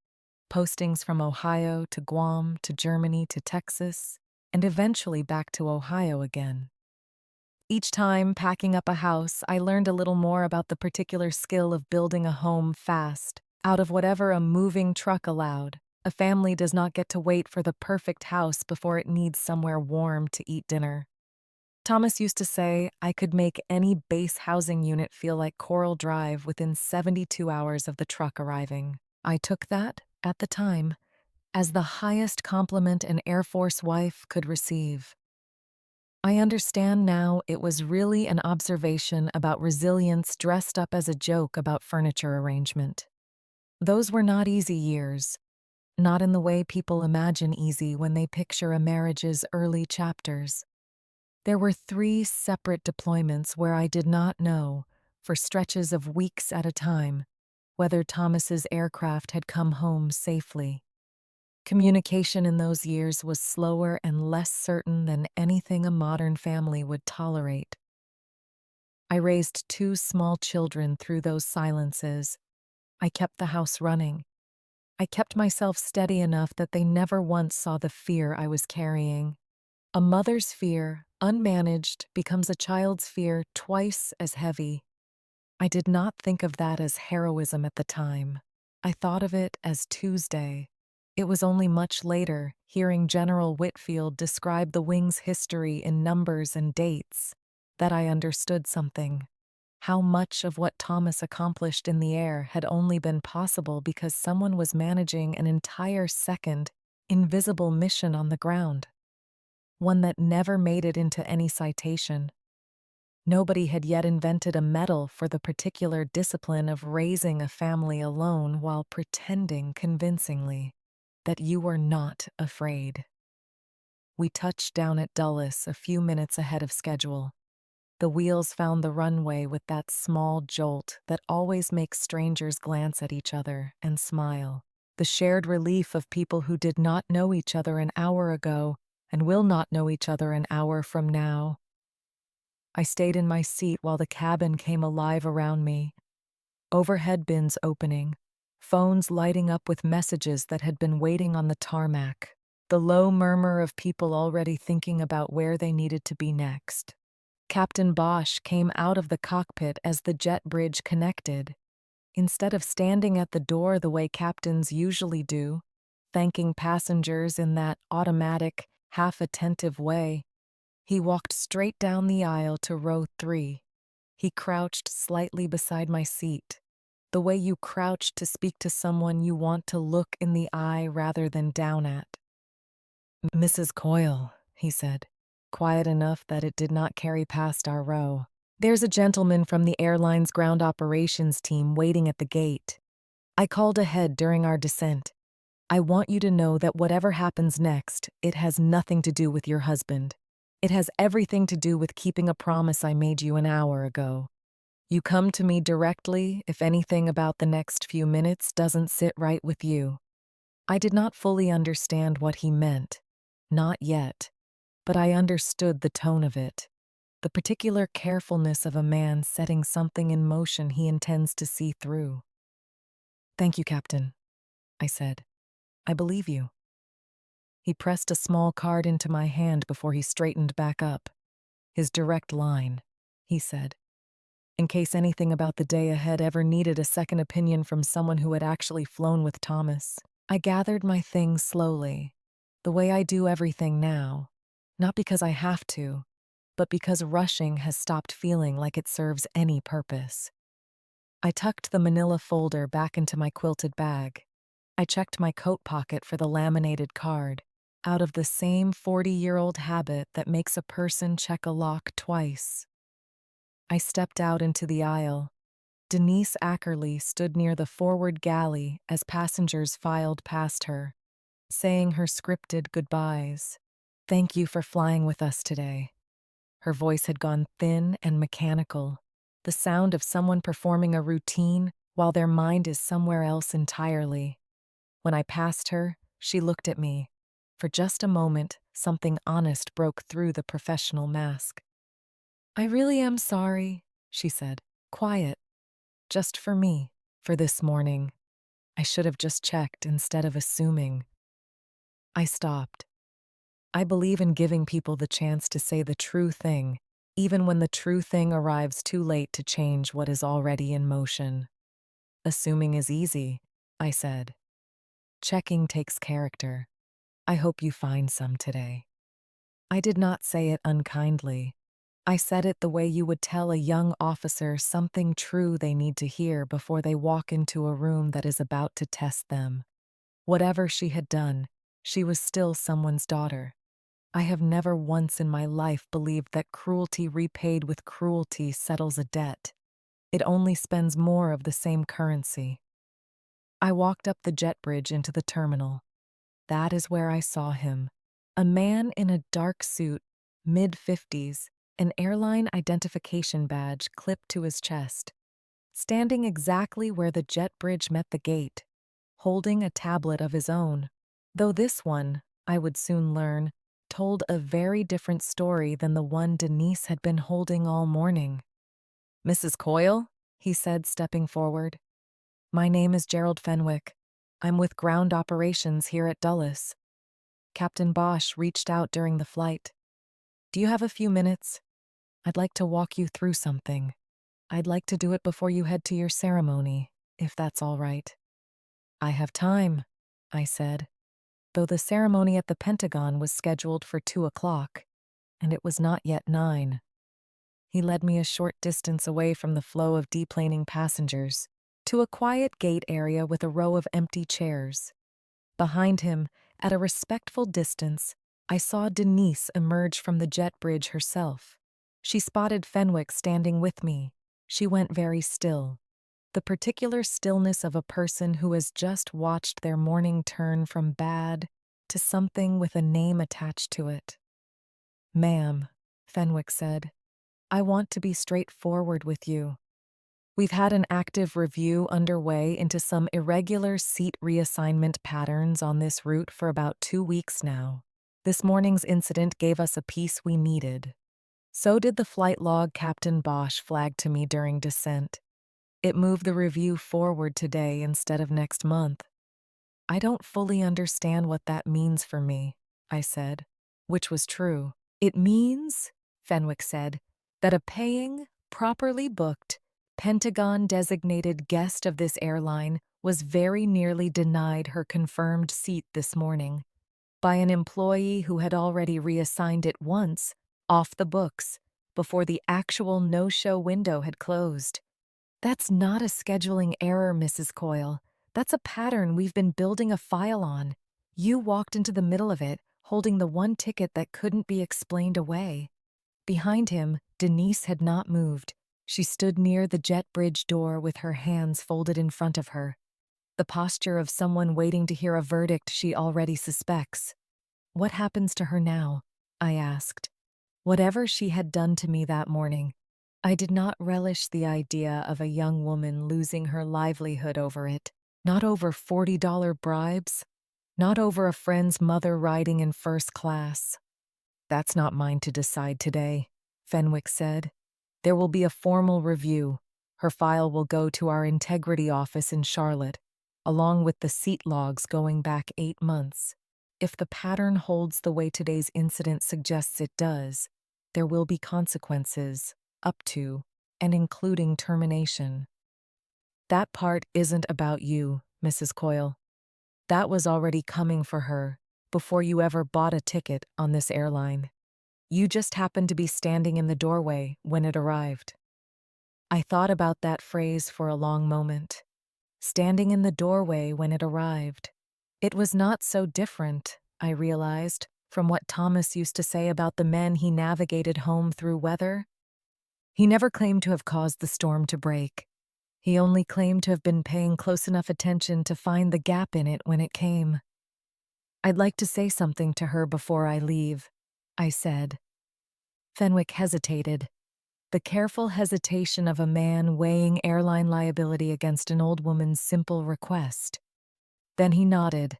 postings from Ohio to Guam to Germany to Texas, and eventually back to Ohio again. Each time packing up a house, I learned a little more about the particular skill of building a home fast, out of whatever a moving truck allowed. A family does not get to wait for the perfect house before it needs somewhere warm to eat dinner. Thomas used to say I could make any base housing unit feel like Coral Drive within 72 hours of the truck arriving. I took that, at the time, as the highest compliment an Air Force wife could receive. I understand now it was really an observation about resilience dressed up as a joke about furniture arrangement. Those were not easy years, not in the way people imagine easy when they picture a marriage's early chapters. There were 3 separate deployments where I did not know, for stretches of weeks at a time, whether Thomas's aircraft had come home safely. Communication in those years was slower and less certain than anything a modern family would tolerate. I raised 2 small children through those silences. I kept the house running. I kept myself steady enough that they never once saw the fear I was carrying. A mother's fear, unmanaged, becomes a child's fear twice as heavy. I did not think of that as heroism at the time. I thought of it as Tuesday. It was only much later, hearing General Whitfield describe the wing's history in numbers and dates, that I understood something. How much of what Thomas accomplished in the air had only been possible because someone was managing an entire second, invisible mission on the ground. One that never made it into any citation. Nobody had yet invented a medal for the particular discipline of raising a family alone while pretending convincingly that you were not afraid. We touched down at Dulles a few minutes ahead of schedule. The wheels found the runway with that small jolt that always makes strangers glance at each other and smile. The shared relief of people who did not know each other an hour ago and will not know each other an hour from now. I stayed in my seat while the cabin came alive around me. Overhead bins opening, phones lighting up with messages that had been waiting on the tarmac, the low murmur of people already thinking about where they needed to be next. Captain Bosch came out of the cockpit as the jet bridge connected. Instead of standing at the door the way captains usually do, thanking passengers in that automatic, half-attentive way, he walked straight down the aisle to row 3. He crouched slightly beside my seat, the way you crouch to speak to someone you want to look in the eye rather than down at. "Mrs. Coyle," he said, quiet enough that it did not carry past our row. "There's a gentleman from the airline's ground operations team waiting at the gate. I called ahead during our descent. I want you to know that whatever happens next, it has nothing to do with your husband. It has everything to do with keeping a promise I made you an hour ago. You come to me directly if anything about the next few minutes doesn't sit right with you." I did not fully understand what he meant. Not yet. But I understood the tone of it. The particular carefulness of a man setting something in motion he intends to see through. "Thank you, Captain," I said. "I believe you." He pressed a small card into my hand before he straightened back up. "His direct line," he said. In case anything about the day ahead ever needed a second opinion from someone who had actually flown with Thomas. I gathered my things slowly, the way I do everything now, not because I have to, but because rushing has stopped feeling like it serves any purpose. I tucked the manila folder back into my quilted bag. I checked my coat pocket for the laminated card, out of the same 40-year-old habit that makes a person check a lock twice. I stepped out into the aisle. Denise Ackerley stood near the forward galley as passengers filed past her, saying her scripted goodbyes. "Thank you for flying with us today." Her voice had gone thin and mechanical, the sound of someone performing a routine while their mind is somewhere else entirely. When I passed her, she looked at me. For just a moment, something honest broke through the professional mask. "I really am sorry," she said. "Quiet. Just for me. For this morning. I should have just checked instead of assuming." I stopped. I believe in giving people the chance to say the true thing, even when the true thing arrives too late to change what is already in motion. "Assuming is easy," I said. "Checking takes character. I hope you find some today." I did not say it unkindly. I said it the way you would tell a young officer something true they need to hear before they walk into a room that is about to test them. Whatever she had done, she was still someone's daughter. I have never once in my life believed that cruelty repaid with cruelty settles a debt. It only spends more of the same currency. I walked up the jet bridge into the terminal. That is where I saw him. A man in a dark suit, mid-50s, an airline identification badge clipped to his chest, standing exactly where the jet bridge met the gate, holding a tablet of his own. Though this one, I would soon learn, told a very different story than the one Denise had been holding all morning. "Mrs. Coyle?" he said, stepping forward. "My name is Gerald Fenwick. I'm with ground operations here at Dulles. Captain Bosch reached out during the flight. Do you have a few minutes? I'd like to walk you through something. I'd like to do it before you head to your ceremony, if that's all right." "I have time," I said, though the ceremony at the Pentagon was scheduled for 2 o'clock, and it was not yet 9. He led me a short distance away from the flow of deplaning passengers, to a quiet gate area with a row of empty chairs. Behind him, at a respectful distance, I saw Denise emerge from the jet bridge herself. She spotted Fenwick standing with me. She went very still, the particular stillness of a person who has just watched their morning turn from bad to something with a name attached to it. "Ma'am," Fenwick said, "I want to be straightforward with you. We've had an active review underway into some irregular seat reassignment patterns on this route for about 2 weeks now. This morning's incident gave us a piece we needed. So did the flight log Captain Bosch flagged to me during descent. It moved the review forward today instead of next month. I don't fully understand what that means for me," I said, which was true. "It means," Fenwick said, "that a paying, properly booked, Pentagon-designated guest of this airline was very nearly denied her confirmed seat this morning by an employee who had already reassigned it once, off the books, before the actual no-show window had closed. That's not a scheduling error, Mrs. Coyle. That's a pattern we've been building a file on. You walked into the middle of it, holding the one ticket that couldn't be explained away." Behind him, Denise had not moved. She stood near the jet bridge door with her hands folded in front of her, the posture of someone waiting to hear a verdict she already suspects. "What happens to her now?" I asked. Whatever she had done to me that morning, I did not relish the idea of a young woman losing her livelihood over it. Not over $40 bribes. Not over a friend's mother riding in first class. "That's not mine to decide today," Fenwick said. "There will be a formal review. Her file will go to our integrity office in Charlotte, along with the seat logs going back 8 months. If the pattern holds the way today's incident suggests it does, there will be consequences, up to and including termination. That part isn't about you, Mrs. Coyle. That was already coming for her before you ever bought a ticket on this airline. You just happened to be standing in the doorway when it arrived." I thought about that phrase for a long moment. Standing in the doorway when it arrived. It was not so different, I realized, from what Thomas used to say about the men he navigated home through weather. He never claimed to have caused the storm to break. He only claimed to have been paying close enough attention to find the gap in it when it came. "I'd like to say something to her before I leave," I said. Fenwick hesitated, the careful hesitation of a man weighing airline liability against an old woman's simple request. Then he nodded.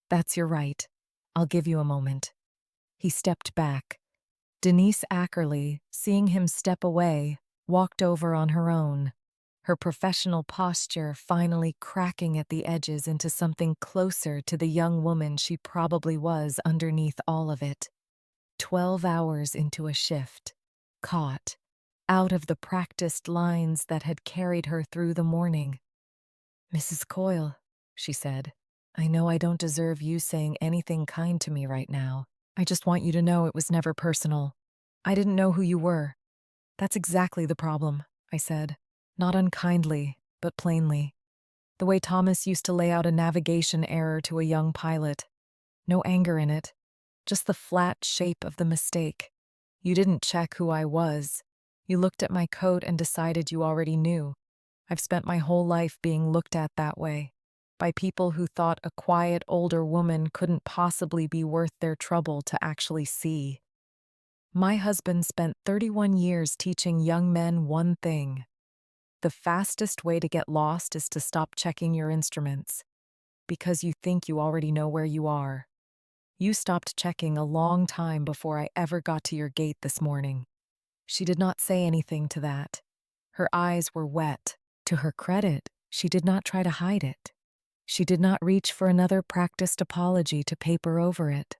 "That's your right. I'll give you a moment. He stepped back. Denise Ackerley, seeing him step away, walked over on her own, her professional posture finally cracking at the edges into something closer to the young woman she probably was underneath all of it. 12 hours into a shift, caught, out of the practiced lines that had carried her through the morning. "Mrs. Coyle," she said, "I know I don't deserve you saying anything kind to me right now. I just want you to know it was never personal. I didn't know who you were." "That's exactly the problem," I said. Not unkindly, but plainly. The way Thomas used to lay out a navigation error to a young pilot. No anger in it, just the flat shape of the mistake. You didn't check who I was. You looked at my coat and decided you already knew. I've spent my whole life being looked at that way, by people who thought a quiet older woman couldn't possibly be worth their trouble to actually see. My husband spent 31 years teaching young men one thing. The fastest way to get lost is to stop checking your instruments, because you think you already know where you are. You stopped checking a long time before I ever got to your gate this morning." She did not say anything to that. Her eyes were wet. To her credit, she did not try to hide it. She did not reach for another practiced apology to paper over it.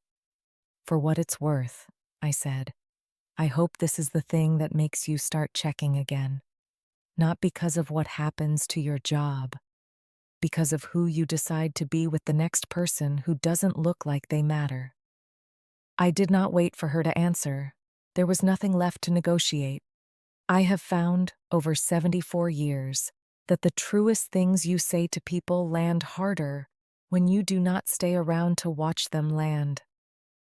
"For what it's worth," I said, "I hope this is the thing that makes you start checking again. Not because of what happens to your job, because of who you decide to be with the next person who doesn't look like they matter." I did not wait for her to answer. There was nothing left to negotiate. I have found, over 74 years, that the truest things you say to people land harder when you do not stay around to watch them land.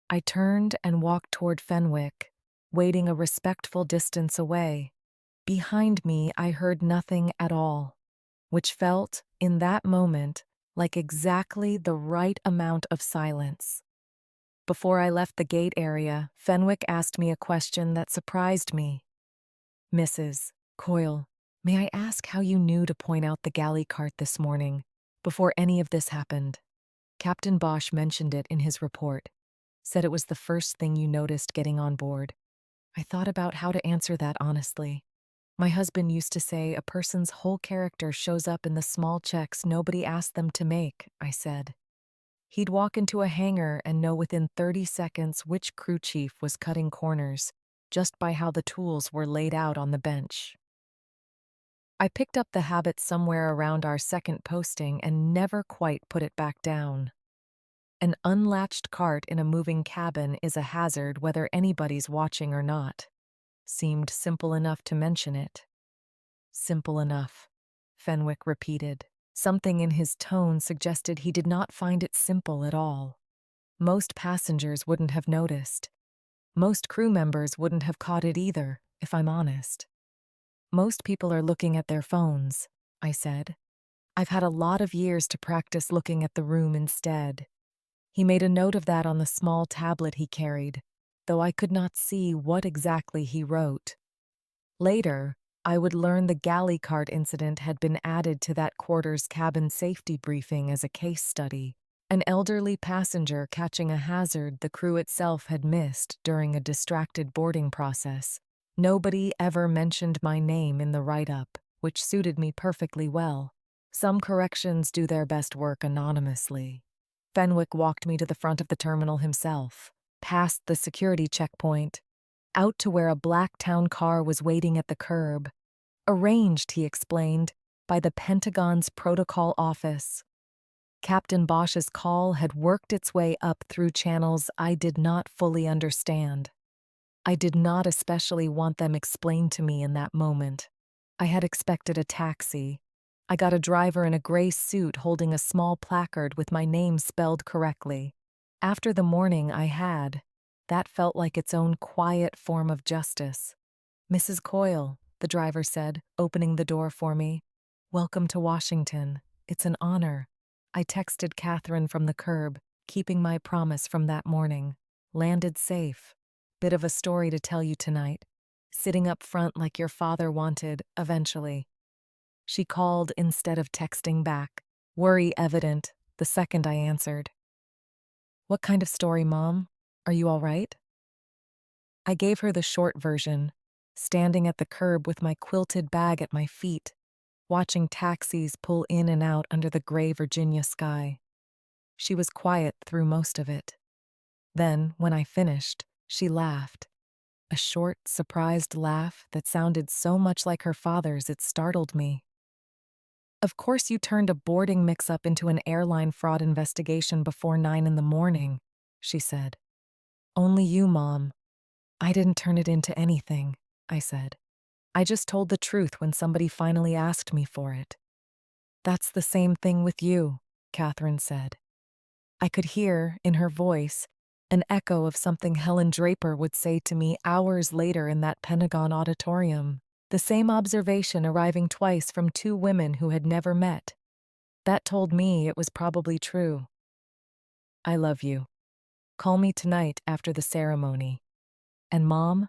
I turned and walked toward Fenwick, waiting a respectful distance away. Behind me, I heard nothing at all, which felt, in that moment, like exactly the right amount of silence. Before I left the gate area, Fenwick asked me a question that surprised me. "Mrs. Coyle, may I ask how you knew to point out the galley cart this morning, before any of this happened?" "Captain Bosch mentioned it in his report. Said it was the first thing you noticed getting on board." I thought about how to answer that honestly. My husband used to say a person's whole character shows up in the small checks nobody asked them to make, I said. He'd walk into a hangar and know within 30 seconds which crew chief was cutting corners, just by how the tools were laid out on the bench. I picked up the habit somewhere around our second posting and never quite put it back down. An unlatched cart in a moving cabin is a hazard whether anybody's watching or not. Seemed simple enough to mention it. "Simple enough," Fenwick repeated. Something in his tone suggested he did not find it simple at all. Most passengers wouldn't have noticed. Most crew members wouldn't have caught it either, if I'm honest. "Most people are looking at their phones," I said. "I've had a lot of years to practice looking at the room instead." He made a note of that on the small tablet he carried, though I could not see what exactly he wrote. Later, I would learn the galley cart incident had been added to that quarter's cabin safety briefing as a case study. An elderly passenger catching a hazard the crew itself had missed during a distracted boarding process. Nobody ever mentioned my name in the write-up, which suited me perfectly well. Some corrections do their best work anonymously. Fenwick walked me to the front of the terminal himself, past the security checkpoint, out to where a black town car was waiting at the curb. Arranged, he explained, by the Pentagon's protocol office. Captain Bosch's call had worked its way up through channels I did not fully understand. I did not especially want them explained to me in that moment. I had expected a taxi. I got a driver in a gray suit holding a small placard with my name spelled correctly. After the morning I had, that felt like its own quiet form of justice. "Mrs. Coyle," the driver said, opening the door for me. "Welcome to Washington. It's an honor." I texted Catherine from the curb, keeping my promise from that morning. "Landed safe. Bit of a story to tell you tonight. Sitting up front like your father wanted, eventually." She called instead of texting back, worry evident the second I answered. What kind of story, Mom? Are you all right? I gave her the short version, standing at the curb with my quilted bag at my feet, watching taxis pull in and out under the gray Virginia sky. She was quiet through most of it. Then, when I finished, she laughed. A short, surprised laugh that sounded so much like her father's it startled me. Of course, you turned a boarding mix up into an airline fraud investigation before 9 in the morning, she said. Only you, Mom. I didn't turn it into anything, I said. I just told the truth when somebody finally asked me for it. That's the same thing with you, Catherine said. I could hear, in her voice, an echo of something Helen Draper would say to me hours later in that Pentagon auditorium. The same observation arriving twice from two women who had never met. That told me it was probably true. I love you. Call me tonight after the ceremony. And Mom,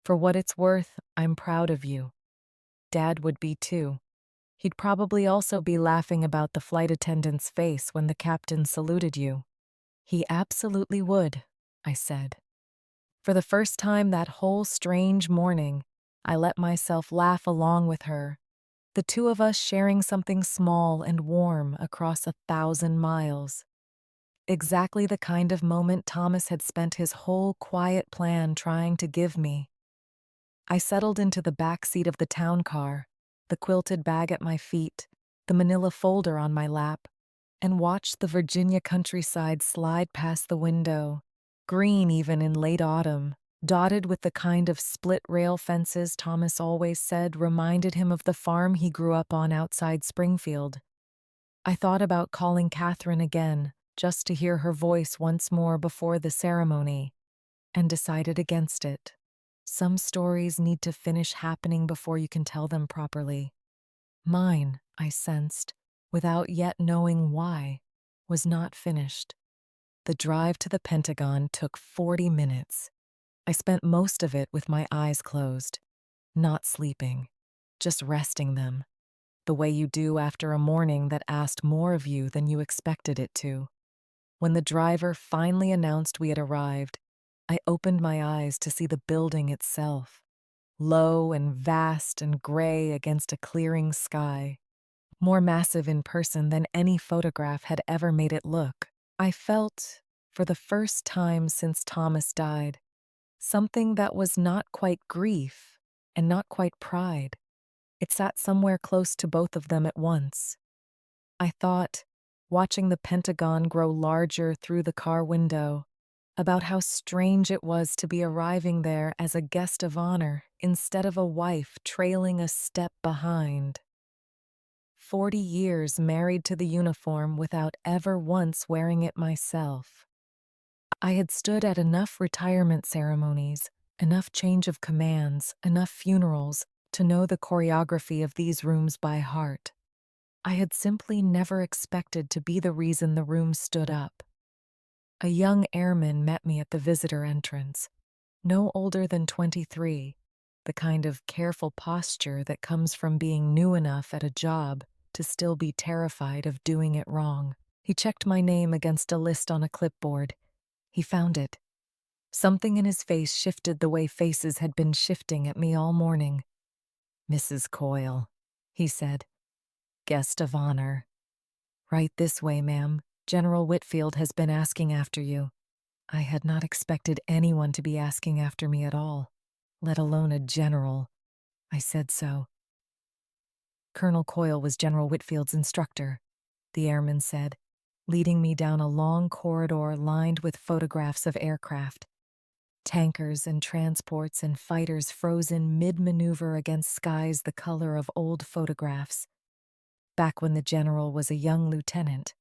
for what it's worth, I'm proud of you. Dad would be too. He'd probably also be laughing about the flight attendant's face when the captain saluted you. He absolutely would, I said. For the first time that whole strange morning, I let myself laugh along with her, the two of us sharing something small and warm across 1,000 miles. Exactly the kind of moment Thomas had spent his whole quiet plan trying to give me. I settled into the back seat of the town car, the quilted bag at my feet, the manila folder on my lap, and watched the Virginia countryside slide past the window, green even in late autumn, dotted with the kind of split-rail fences Thomas always said reminded him of the farm he grew up on outside Springfield. I thought about calling Catherine again, just to hear her voice once more before the ceremony, and decided against it. Some stories need to finish happening before you can tell them properly. Mine, I sensed, without yet knowing why, was not finished. The drive to the Pentagon took 40 minutes. I spent most of it with my eyes closed, not sleeping, just resting them, the way you do after a morning that asked more of you than you expected it to. When the driver finally announced we had arrived, I opened my eyes to see the building itself, low and vast and gray against a clearing sky, more massive in person than any photograph had ever made it look. I felt, for the first time since Thomas died, something that was not quite grief and not quite pride. It sat somewhere close to both of them at once. I thought, watching the Pentagon grow larger through the car window, about how strange it was to be arriving there as a guest of honor instead of a wife trailing a step behind. 40 years married to the uniform without ever once wearing it myself. I had stood at enough retirement ceremonies, enough change of commands, enough funerals to know the choreography of these rooms by heart. I had simply never expected to be the reason the room stood up. A young airman met me at the visitor entrance, no older than 23, the kind of careful posture that comes from being new enough at a job to still be terrified of doing it wrong. He checked my name against a list on a clipboard. He found it. Something in his face shifted the way faces had been shifting at me all morning. "Mrs. Coyle," he said. "Guest of honor." "Right this way, ma'am. General Whitfield has been asking after you." I had not expected anyone to be asking after me at all, let alone a general. I said so. Colonel Coyle was General Whitfield's instructor, the airman said, leading me down a long corridor lined with photographs of aircraft. Tankers and transports and fighters frozen mid-maneuver against skies the color of old photographs, back when the general was a young lieutenant.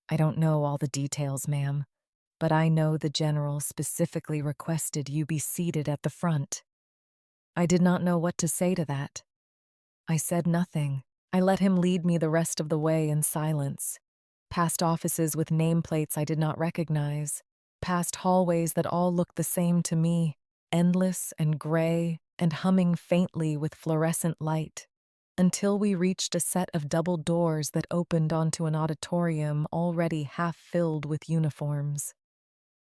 I don't know all the details, ma'am, but I know the general specifically requested you be seated at the front. I did not know what to say to that. I said nothing. I let him lead me the rest of the way in silence, past offices with nameplates I did not recognize, past hallways that all looked the same to me, endless and gray and humming faintly with fluorescent light, until we reached a set of double doors that opened onto an auditorium already half filled with uniforms.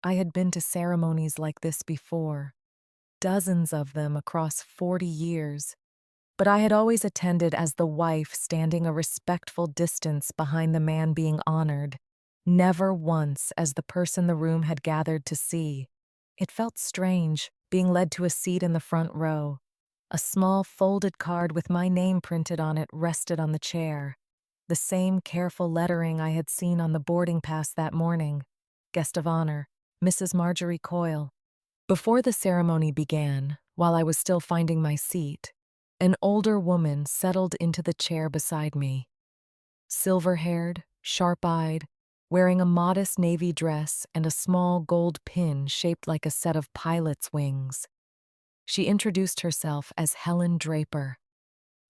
I had been to ceremonies like this before, dozens of them across 40 years, but I had always attended as the wife standing a respectful distance behind the man being honored, never once as the person the room had gathered to see. It felt strange, being led to a seat in the front row. A small folded card with my name printed on it rested on the chair. The same careful lettering I had seen on the boarding pass that morning. Guest of honor, Mrs. Marjorie Coyle. Before the ceremony began, while I was still finding my seat, an older woman settled into the chair beside me. Silver-haired, sharp-eyed, wearing a modest navy dress and a small gold pin shaped like a set of pilot's wings. She introduced herself as Helen Draper,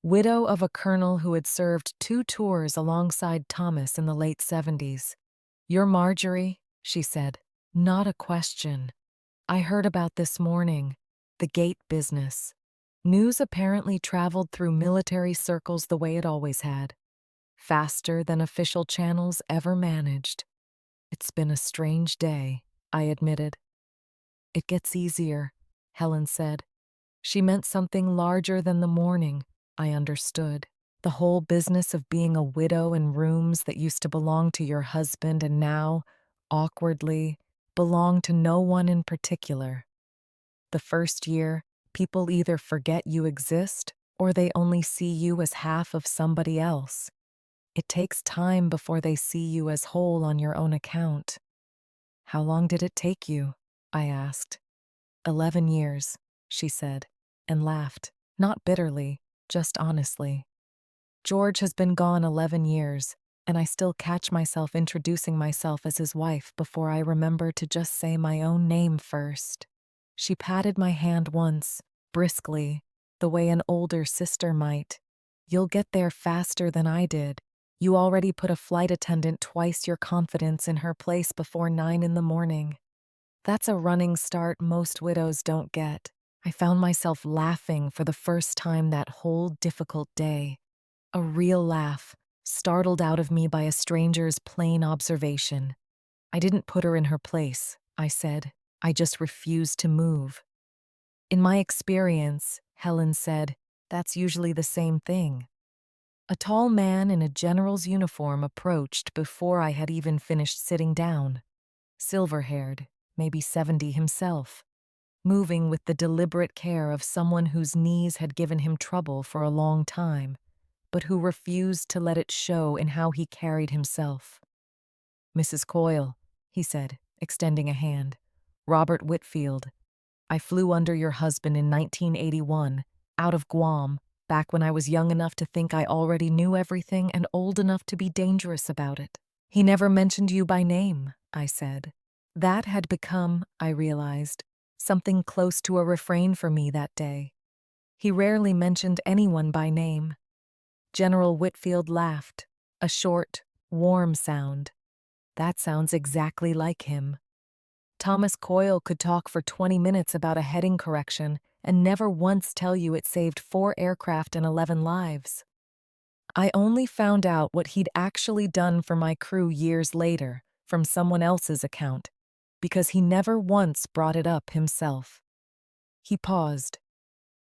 widow of a colonel who had served 2 tours alongside Thomas in the late 70s. "You're Marjorie," she said. "Not a question. I heard about this morning, the gate business. News apparently traveled through military circles the way it always had, faster than official channels ever managed. It's been a strange day," I admitted. "It gets easier," Helen said. She meant something larger than the morning, I understood. The whole business of being a widow in rooms that used to belong to your husband and now, awkwardly, belong to no one in particular. The first year, people either forget you exist or they only see you as half of somebody else. It takes time before they see you as whole on your own account. "How long did it take you?" I asked. 11 years, she said, and laughed, not bitterly, just honestly. George has been gone 11 years, and I still catch myself introducing myself as his wife before I remember to just say my own name first. She patted my hand once, briskly, the way an older sister might. "You'll get there faster than I did. You already put a flight attendant twice your confidence in her place before 9 in the morning." That's a running start most widows don't get. I found myself laughing for the first time that whole difficult day. A real laugh, startled out of me by a stranger's plain observation. "I didn't put her in her place," I said. "I just refused to move." "In my experience," Helen said, "that's usually the same thing." A tall man in a general's uniform approached before I had even finished sitting down. Silver-haired, maybe 70 himself, moving with the deliberate care of someone whose knees had given him trouble for a long time, but who refused to let it show in how he carried himself. "Mrs. Coyle," he said, extending a hand. "Robert Whitfield. I flew under your husband in 1981, out of Guam, back when I was young enough to think I already knew everything and old enough to be dangerous about it." "He never mentioned you by name," I said. That had become, I realized, something close to a refrain for me that day. He rarely mentioned anyone by name. General Whitfield laughed, a short, warm sound. "That sounds exactly like him." Thomas Coyle could talk for 20 minutes about a heading correction and never once tell you it saved 4 aircraft and 11 lives. I only found out what he'd actually done for my crew years later, from someone else's account, because he never once brought it up himself. He paused.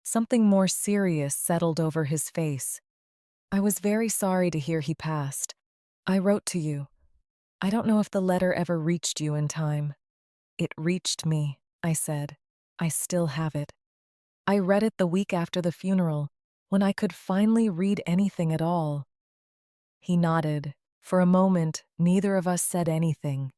Something more serious settled over his face. "I was very sorry to hear he passed. I wrote to you. I don't know if the letter ever reached you in time." "It reached me," I said. "I still have it. I read it the week after the funeral, when I could finally read anything at all." He nodded. For a moment, neither of us said anything.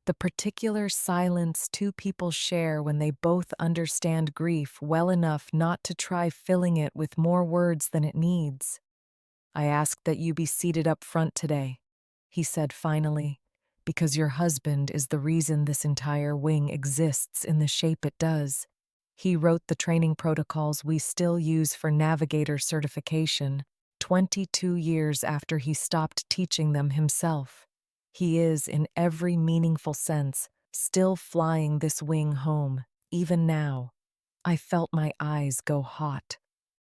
The particular silence 2 people share when they both understand grief well enough not to try filling it with more words than it needs. "I asked that you be seated up front today," he said finally, "because your husband is the reason this entire wing exists in the shape it does. He wrote the training protocols we still use for navigator certification, 22 years after he stopped teaching them himself. He is, in every meaningful sense, still flying this wing home, even now." I felt my eyes go hot.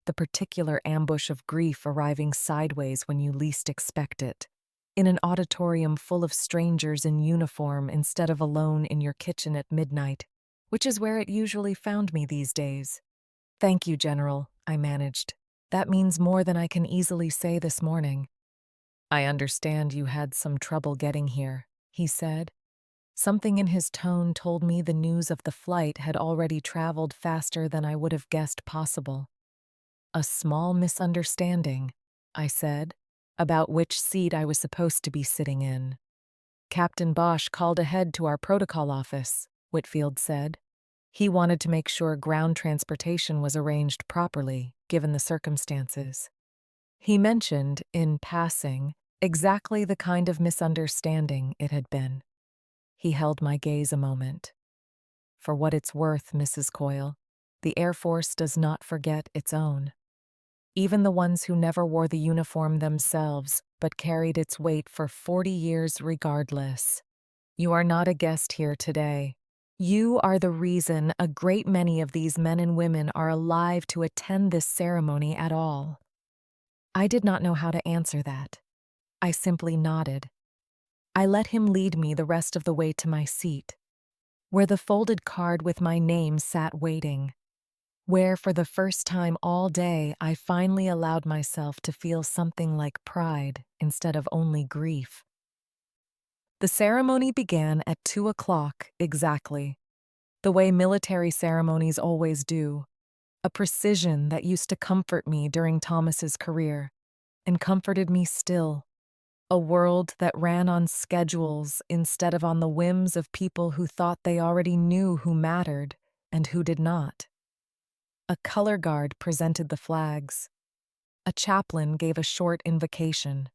The particular ambush of grief arriving sideways when you least expect it. in an auditorium full of strangers in uniform instead of alone in your kitchen at midnight, which is where it usually found me these days. Thank you, General, I managed. That means more than I can easily say this morning. I understand you had some trouble getting here, he said. Something in his tone told me the news of the flight had already traveled faster than I would have guessed possible. A small misunderstanding, I said, about which seat I was supposed to be sitting in. Captain Bosch called ahead to our protocol office, Whitfield said. He wanted to make sure ground transportation was arranged properly, given the circumstances. He mentioned, in passing, exactly the kind of misunderstanding it had been. He held my gaze a moment. For what it's worth, Mrs. Coyle, the Air Force does not forget its own. Even the ones who never wore the uniform themselves, but carried its weight for 40 years regardless. You are not a guest here today. You are the reason a great many of these men and women are alive to attend this ceremony at all. I did not know how to answer that. I simply nodded. I let him lead me the rest of the way to my seat, where the folded card with my name sat waiting, where for the first time all day I finally allowed myself to feel something like pride instead of only grief. The ceremony began at 2 o'clock exactly, the way military ceremonies always do, a precision that used to comfort me during Thomas's career, and comforted me still. A world that ran on schedules instead of on the whims of people who thought they already knew who mattered and who did not. A color guard presented the flags. A chaplain gave a short invocation.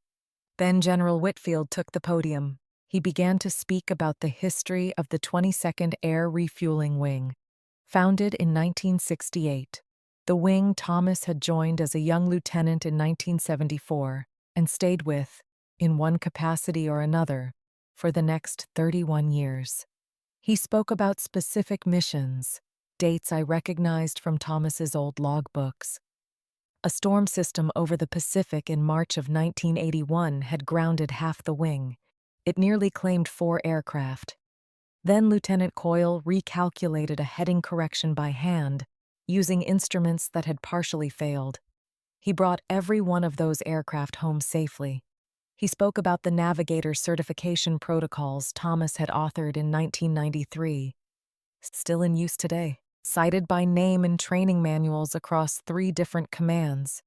Then General Whitfield took the podium. He began to speak about the history of the 22nd Air Refueling Wing, founded in 1968. The wing Thomas had joined as a young lieutenant in 1974 and stayed with, in one capacity or another, for the next 31 years. He spoke about specific missions, dates I recognized from Thomas's old logbooks. A storm system over the Pacific in March of 1981 had grounded half the wing. It nearly claimed 4 aircraft. Then Lieutenant Coyle recalculated a heading correction by hand, using instruments that had partially failed. He brought every one of those aircraft home safely. He spoke about the navigator certification protocols Thomas had authored in 1993, still in use today, cited by name in training manuals across 3 different commands.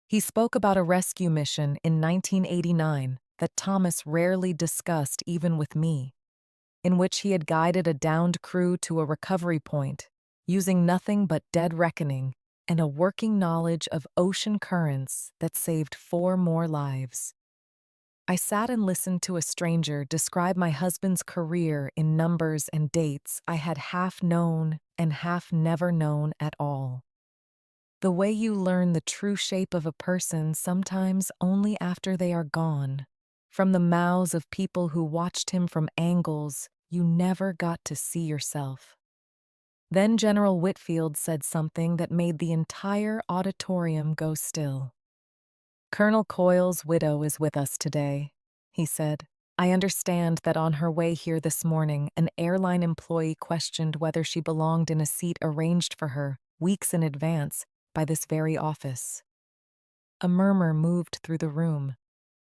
He spoke about a rescue mission in 1989 that Thomas rarely discussed even with me, in which he had guided a downed crew to a recovery point, using nothing but dead reckoning and a working knowledge of ocean currents that saved 4 more lives. I sat and listened to a stranger describe my husband's career in numbers and dates I had half known and half never known at all. The way you learn the true shape of a person sometimes only after they are gone, from the mouths of people who watched him from angles you never got to see yourself. Then General Whitfield said something that made the entire auditorium go still. Colonel Coyle's widow is with us today, he said. I understand that on her way here this morning, an airline employee questioned whether she belonged in a seat arranged for her, weeks in advance, by this very office. A murmur moved through the room,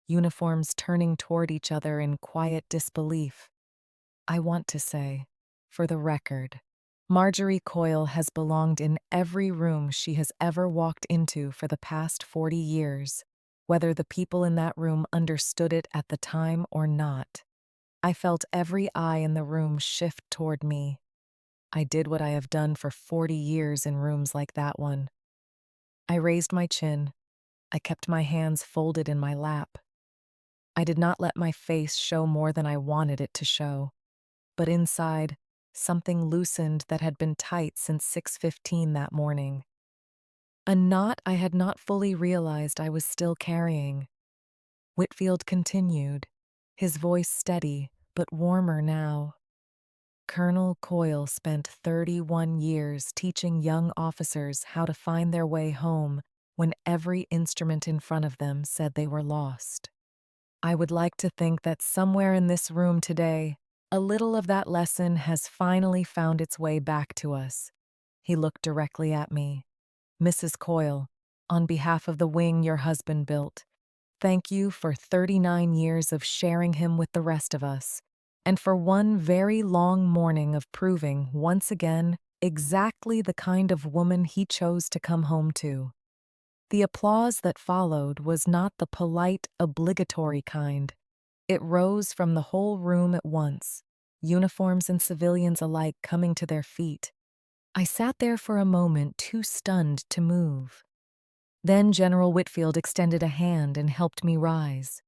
uniforms turning toward each other in quiet disbelief. I want to say, for the record, Marjorie Coyle has belonged in every room she has ever walked into for the past 40 years, whether the people in that room understood it at the time or not. I felt every eye in the room shift toward me. I did what I have done for 40 years in rooms like that one. I raised my chin. I kept my hands folded in my lap. I did not let my face show more than I wanted it to show. But inside, something loosened that had been tight since 6:15 that morning. A knot I had not fully realized I was still carrying. Whitfield continued, his voice steady but warmer now. Colonel Coyle spent 31 years teaching young officers how to find their way home when every instrument in front of them said they were lost. I would like to think that somewhere in this room today, a little of that lesson has finally found its way back to us. He looked directly at me. Mrs. Coyle, on behalf of the wing your husband built, thank you for 39 years of sharing him with the rest of us, and for one very long morning of proving, once again, exactly the kind of woman he chose to come home to. The applause that followed was not the polite, obligatory kind. It rose from the whole room at once, uniforms and civilians alike coming to their feet. I sat there for a moment too stunned to move. Then General Whitfield extended a hand and helped me rise.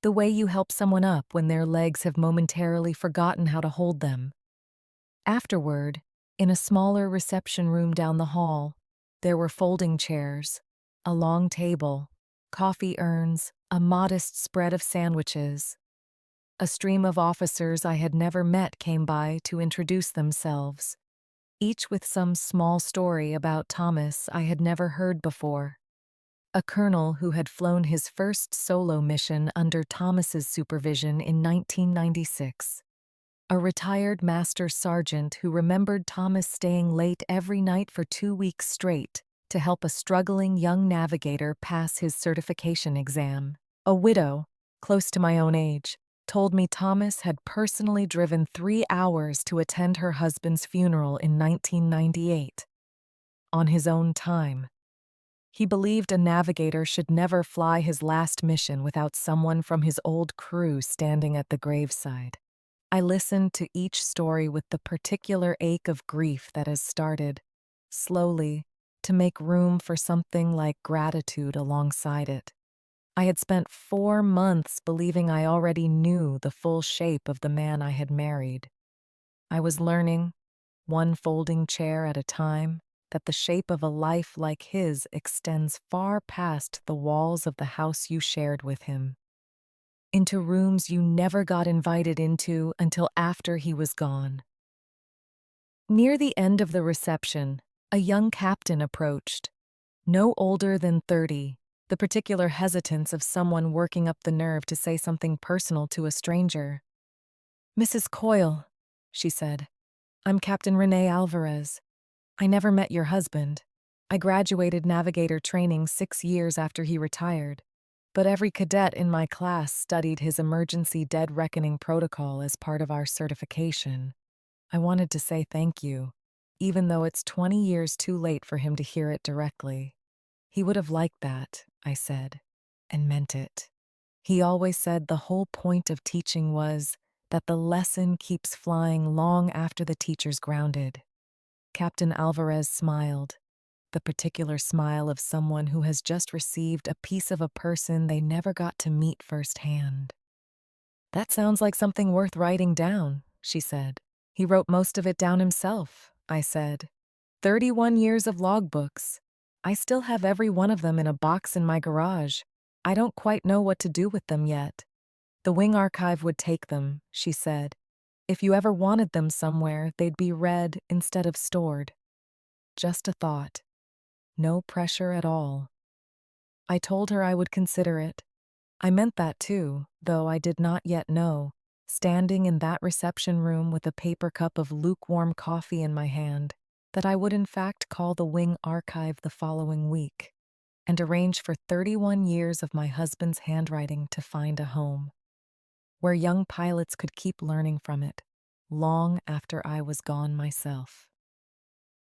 The way you help someone up when their legs have momentarily forgotten how to hold them. Afterward, in a smaller reception room down the hall, there were folding chairs, a long table, coffee urns, a modest spread of sandwiches. A stream of officers I had never met came by to introduce themselves, each with some small story about Thomas I had never heard before. A colonel who had flown his first solo mission under Thomas's supervision in 1996. A retired master sergeant who remembered Thomas staying late every night for 2 weeks straight to help a struggling young navigator pass his certification exam. A widow, close to my own age, told me Thomas had personally driven 3 hours to attend her husband's funeral in 1998. On his own time. He believed a navigator should never fly his last mission without someone from his old crew standing at the graveside. I listened to each story with the particular ache of grief that has started, slowly, to make room for something like gratitude alongside it. I had spent 4 months believing I already knew the full shape of the man I had married. I was learning, one folding chair at a time, that the shape of a life like his extends far past the walls of the house you shared with him, into rooms you never got invited into until after he was gone. Near the end of the reception, a young captain approached, no older than 30, the particular hesitance of someone working up the nerve to say something personal to a stranger. "Mrs. Coyle," she said, "I'm Captain Renee Alvarez. I never met your husband. I graduated navigator training 6 years after he retired, but every cadet in my class studied his emergency dead reckoning protocol as part of our certification. I wanted to say thank you, even though it's 20 years too late for him to hear it directly. He would have liked that," I said, and meant it. He always said the whole point of teaching was that the lesson keeps flying long after the teacher's grounded. Captain Alvarez smiled, the particular smile of someone who has just received a piece of a person they never got to meet firsthand. "That sounds like something worth writing down," she said. "He wrote most of it down himself," I said. 31 years of logbooks. I still have every one of them in a box in my garage. I don't quite know what to do with them yet. The Wing Archive would take them, she said. If you ever wanted them somewhere, they'd be read instead of stored. Just a thought. No pressure at all. I told her I would consider it. I meant that too, though I did not yet know, standing in that reception room with a paper cup of lukewarm coffee in my hand, that I would in fact call the Wing Archive the following week and arrange for 31 years of my husband's handwriting to find a home, where young pilots could keep learning from it, long after I was gone myself.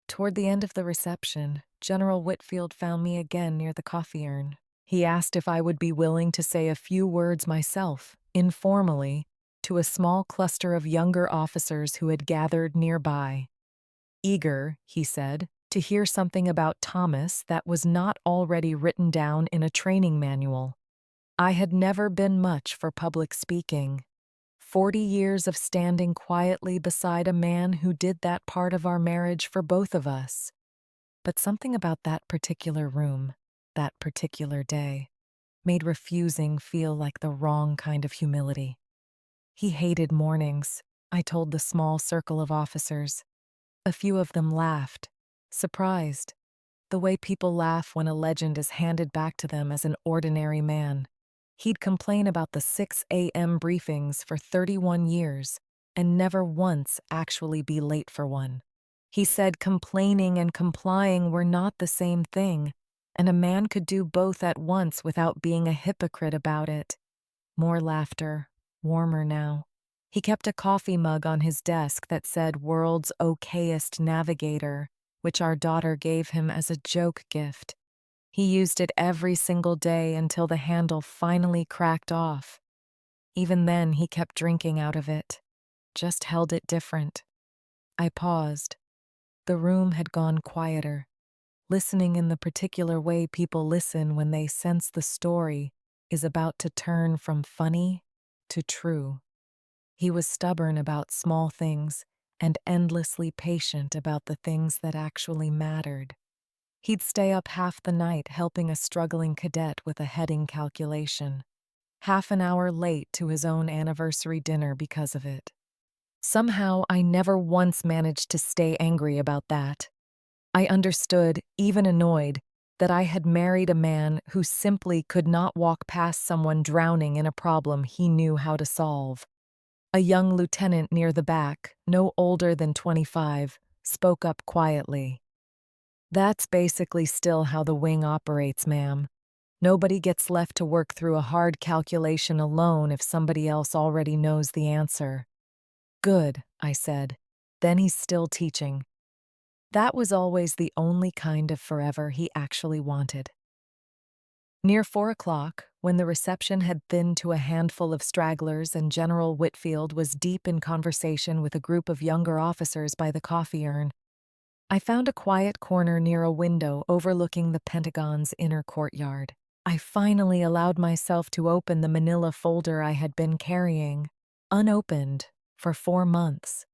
Toward the end of the reception, General Whitfield found me again near the coffee urn. He asked if I would be willing to say a few words myself, informally, to a small cluster of younger officers who had gathered nearby. Eager, he said, to hear something about Thomas that was not already written down in a training manual. I had never been much for public speaking. 40 years of standing quietly beside a man who did that part of our marriage for both of us. But something about that particular room, that particular day, made refusing feel like the wrong kind of humility. He hated mornings, I told the small circle of officers. A few of them laughed, surprised, the way people laugh when a legend is handed back to them as an ordinary man. He'd complain about the 6 a.m. briefings for 31 years and never once actually be late for one. He said complaining and complying were not the same thing, and a man could do both at once without being a hypocrite about it. More laughter, warmer now. He kept a coffee mug on his desk that said World's Okayest Navigator, which our daughter gave him as a joke gift. He used it every single day until the handle finally cracked off. Even then, he kept drinking out of it, just held it different. I paused. The room had gone quieter, listening in the particular way people listen when they sense the story is about to turn from funny to true. He was stubborn about small things and endlessly patient about the things that actually mattered. He'd stay up half the night helping a struggling cadet with a heading calculation, half an hour late to his own anniversary dinner because of it. Somehow, I never once managed to stay angry about that. I understood, even annoyed, that I had married a man who simply could not walk past someone drowning in a problem he knew how to solve. A young lieutenant near the back, no older than 25, spoke up quietly. "That's basically still how the wing operates, ma'am. Nobody gets left to work through a hard calculation alone if somebody else already knows the answer." "Good," I said. "Then he's still teaching." That was always the only kind of forever he actually wanted. Near 4 o'clock, when the reception had thinned to a handful of stragglers and General Whitfield was deep in conversation with a group of younger officers by the coffee urn, I found a quiet corner near a window overlooking the Pentagon's inner courtyard. I finally allowed myself to open the manila folder I had been carrying, unopened, for 4 months.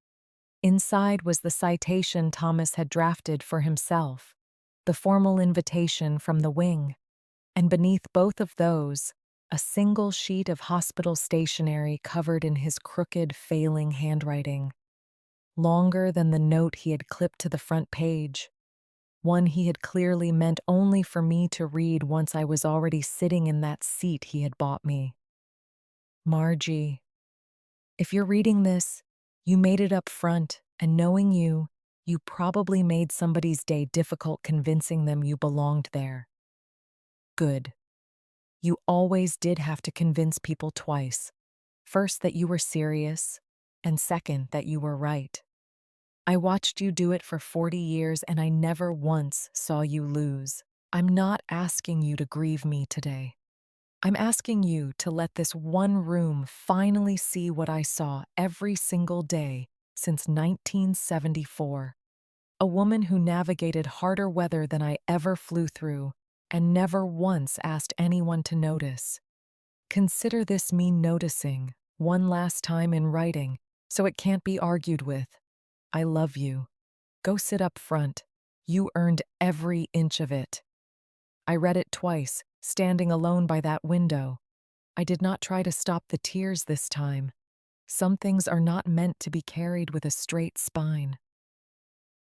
Inside was the citation Thomas had drafted for himself, the formal invitation from the wing, and beneath both of those, a single sheet of hospital stationery covered in his crooked, failing handwriting, longer than the note he had clipped to the front page, one he had clearly meant only for me to read once I was already sitting in that seat he had bought me. "Margie, if you're reading this, you made it up front, and knowing you, you probably made somebody's day difficult convincing them you belonged there. Good. You always did have to convince people twice. First, that you were serious, and second, that you were right. I watched you do it for 40 years, and I never once saw you lose. I'm not asking you to grieve me today. I'm asking you to let this one room finally see what I saw every single day since 1974. A woman who navigated harder weather than I ever flew through and never once asked anyone to notice. Consider this me noticing, one last time in writing, so it can't be argued with. I love you. Go sit up front. You earned every inch of it." I read it twice, standing alone by that window. I did not try to stop the tears this time. Some things are not meant to be carried with a straight spine.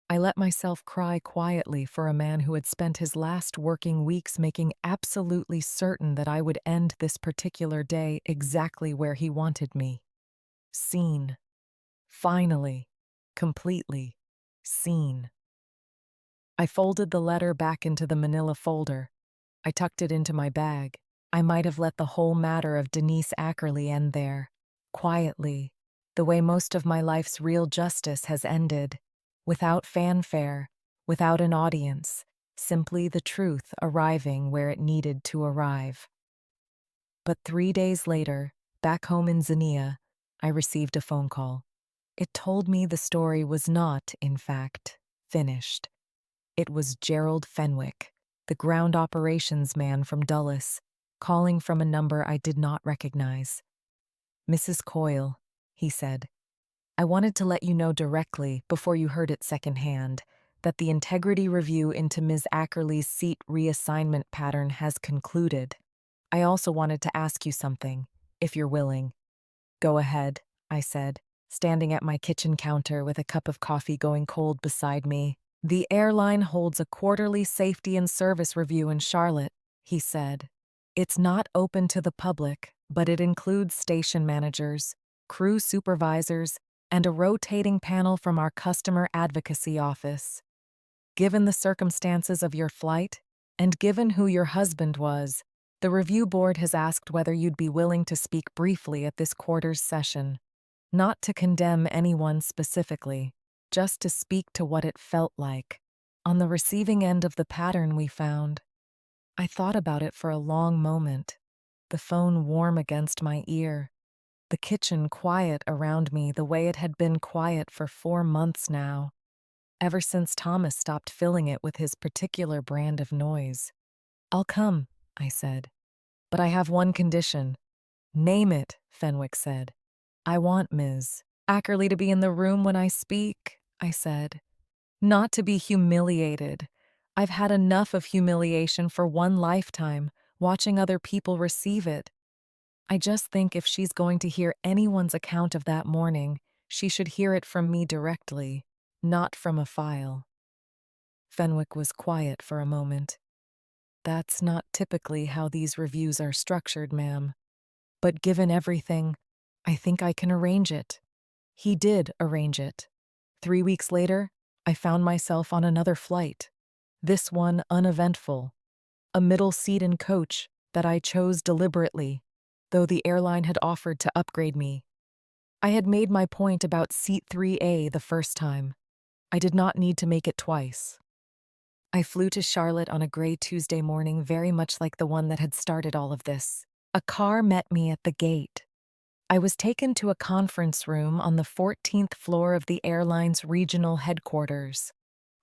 I let myself cry quietly for a man who had spent his last working weeks making absolutely certain that I would end this particular day exactly where he wanted me. Seen. Finally. Completely. Seen. I folded the letter back into the manila folder. I tucked it into my bag. I might have let the whole matter of Denise Ackerley end there, quietly, the way most of my life's real justice has ended, without fanfare, without an audience, simply the truth arriving where it needed to arrive. But 3 days later, back home in Xenia, I received a phone call. It told me the story was not, in fact, finished. It was Gerald Fenwick, the ground operations man from Dulles, calling from a number I did not recognize. "Mrs. Coyle," he said, "I wanted to let you know directly, before you heard it secondhand, that the integrity review into Ms. Ackerley's seat reassignment pattern has concluded. I also wanted to ask you something, if you're willing." "Go ahead," I said, standing at my kitchen counter with a cup of coffee going cold beside me. "The airline holds a quarterly safety and service review in Charlotte," he said. It's not open to the public, but it includes station managers, crew supervisors, and a rotating panel from our customer advocacy office. Given the circumstances of your flight, and given who your husband was, the review board has asked whether you'd be willing to speak briefly at this quarter's session. Not to condemn anyone specifically, just to speak to what it felt like. On the receiving end of the pattern we found, I thought about it for a long moment, the phone warm against my ear, the kitchen quiet around me the way it had been quiet for 4 months now, ever since Thomas stopped filling it with his particular brand of noise. "I'll come," I said. "But I have one condition." "Name it," Fenwick said. "I want Ms. Ackerley to be in the room when I speak," I said. "Not to be humiliated. I've had enough of humiliation for one lifetime, watching other people receive it. I just think if she's going to hear anyone's account of that morning, she should hear it from me directly, not from a file." Fenwick was quiet for a moment. "That's not typically how these reviews are structured, ma'am. But given everything, I think I can arrange it." He did arrange it. 3 weeks later, I found myself on another flight. This one uneventful. A middle seat in coach that I chose deliberately, though the airline had offered to upgrade me. I had made my point about seat 3A the first time. I did not need to make it twice. I flew to Charlotte on a gray Tuesday morning very much like the one that had started all of this. A car met me at the gate. I was taken to a conference room on the 14th floor of the airline's regional headquarters.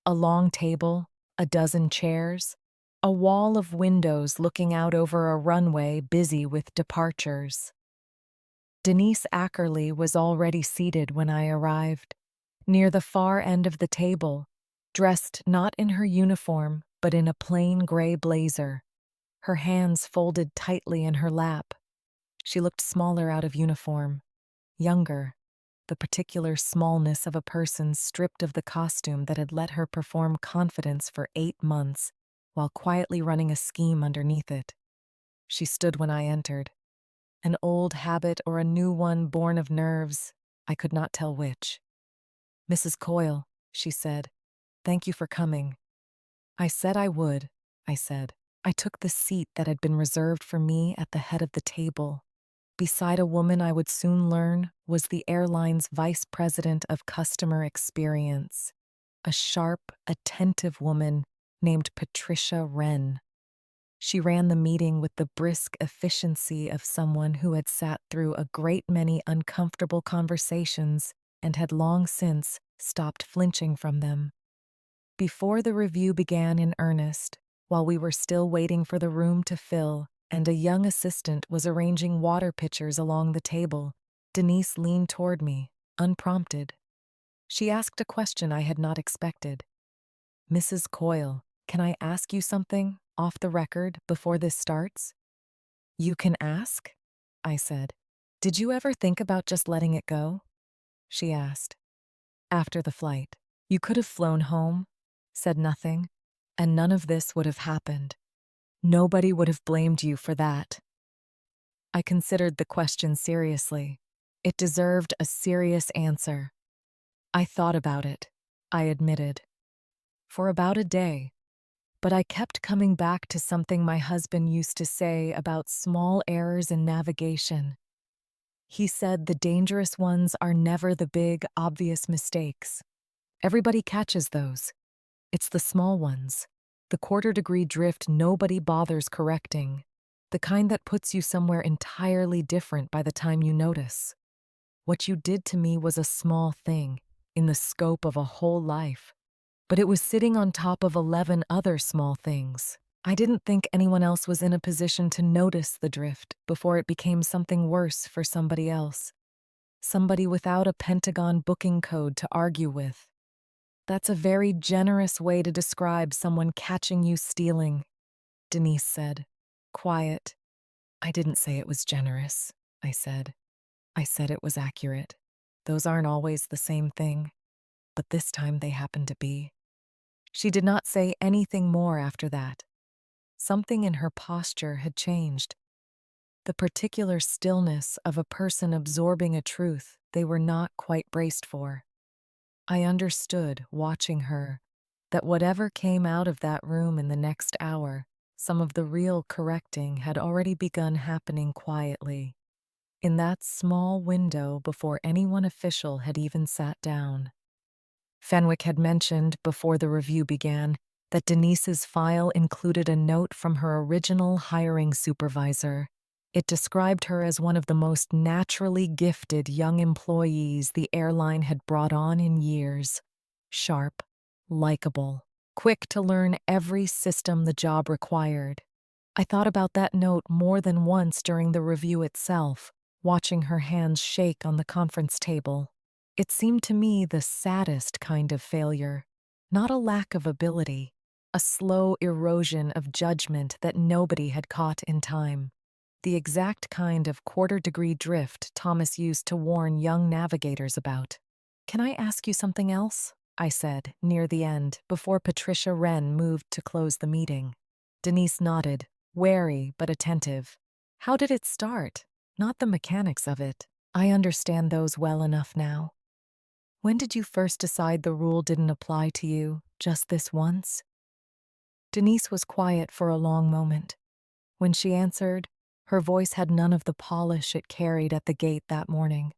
A long table, a dozen chairs, a wall of windows looking out over a runway busy with departures. Denise Ackerley was already seated when I arrived, near the far end of the table, dressed not in her uniform but in a plain gray blazer, her hands folded tightly in her lap. She looked smaller out of uniform, younger, the particular smallness of a person stripped of the costume that had let her perform confidence for 8 months while quietly running a scheme underneath it. She stood when I entered. An old habit or a new one born of nerves, I could not tell which. "Mrs. Coyle," she said, "thank you for coming." "I said I would," I said. I took the seat that had been reserved for me at the head of the table. Beside a woman I would soon learn was the airline's vice president of customer experience, a sharp, attentive woman named Patricia Wren. She ran the meeting with the brisk efficiency of someone who had sat through a great many uncomfortable conversations and had long since stopped flinching from them. Before the review began in earnest, while we were still waiting for the room to fill and a young assistant was arranging water pitchers along the table, Denise leaned toward me, unprompted. She asked a question I had not expected. "Mrs. Coyle, can I ask you something, off the record, before this starts?" "You can ask?" I said. "Did you ever think about just letting it go?" She asked. "After the flight, you could have flown home, said nothing, and none of this would have happened. Nobody would have blamed you for that." I considered the question seriously. It deserved a serious answer. I thought about it, I admitted. For about a day. But I kept coming back to something my husband used to say about small errors in navigation. He said the dangerous ones are never the big, obvious mistakes. Everybody catches those. It's the small ones, the quarter-degree drift nobody bothers correcting, the kind that puts you somewhere entirely different by the time you notice. What you did to me was a small thing, in the scope of a whole life, but it was sitting on top of 11 other small things. I didn't think anyone else was in a position to notice the drift before it became something worse for somebody else. Somebody without a Pentagon booking code to argue with. That's a very generous way to describe someone catching you stealing, Denise said. Quiet. "I didn't say it was generous," I said. "I said it was accurate. Those aren't always the same thing, but this time they happen to be." She did not say anything more after that. Something in her posture had changed. The particular stillness of a person absorbing a truth they were not quite braced for. I understood, watching her, that whatever came out of that room in the next hour, some of the real correcting had already begun happening quietly, in that small window before anyone official had even sat down. Fenwick had mentioned before the review began that Denise's file included a note from her original hiring supervisor. It described her as one of the most naturally gifted young employees the airline had brought on in years. Sharp, likable, quick to learn every system the job required. I thought about that note more than once during the review itself, watching her hands shake on the conference table. It seemed to me the saddest kind of failure, not a lack of ability, a slow erosion of judgment that nobody had caught in time. The exact kind of quarter-degree drift Thomas used to warn young navigators about. "Can I ask you something else?" I said, near the end, before Patricia Wren moved to close the meeting. Denise nodded, wary but attentive. "How did it start? Not the mechanics of it. I understand those well enough now. When did you first decide the rule didn't apply to you, just this once?" Denise was quiet for a long moment. When she answered, her voice had none of the polish it carried at the gate that morning.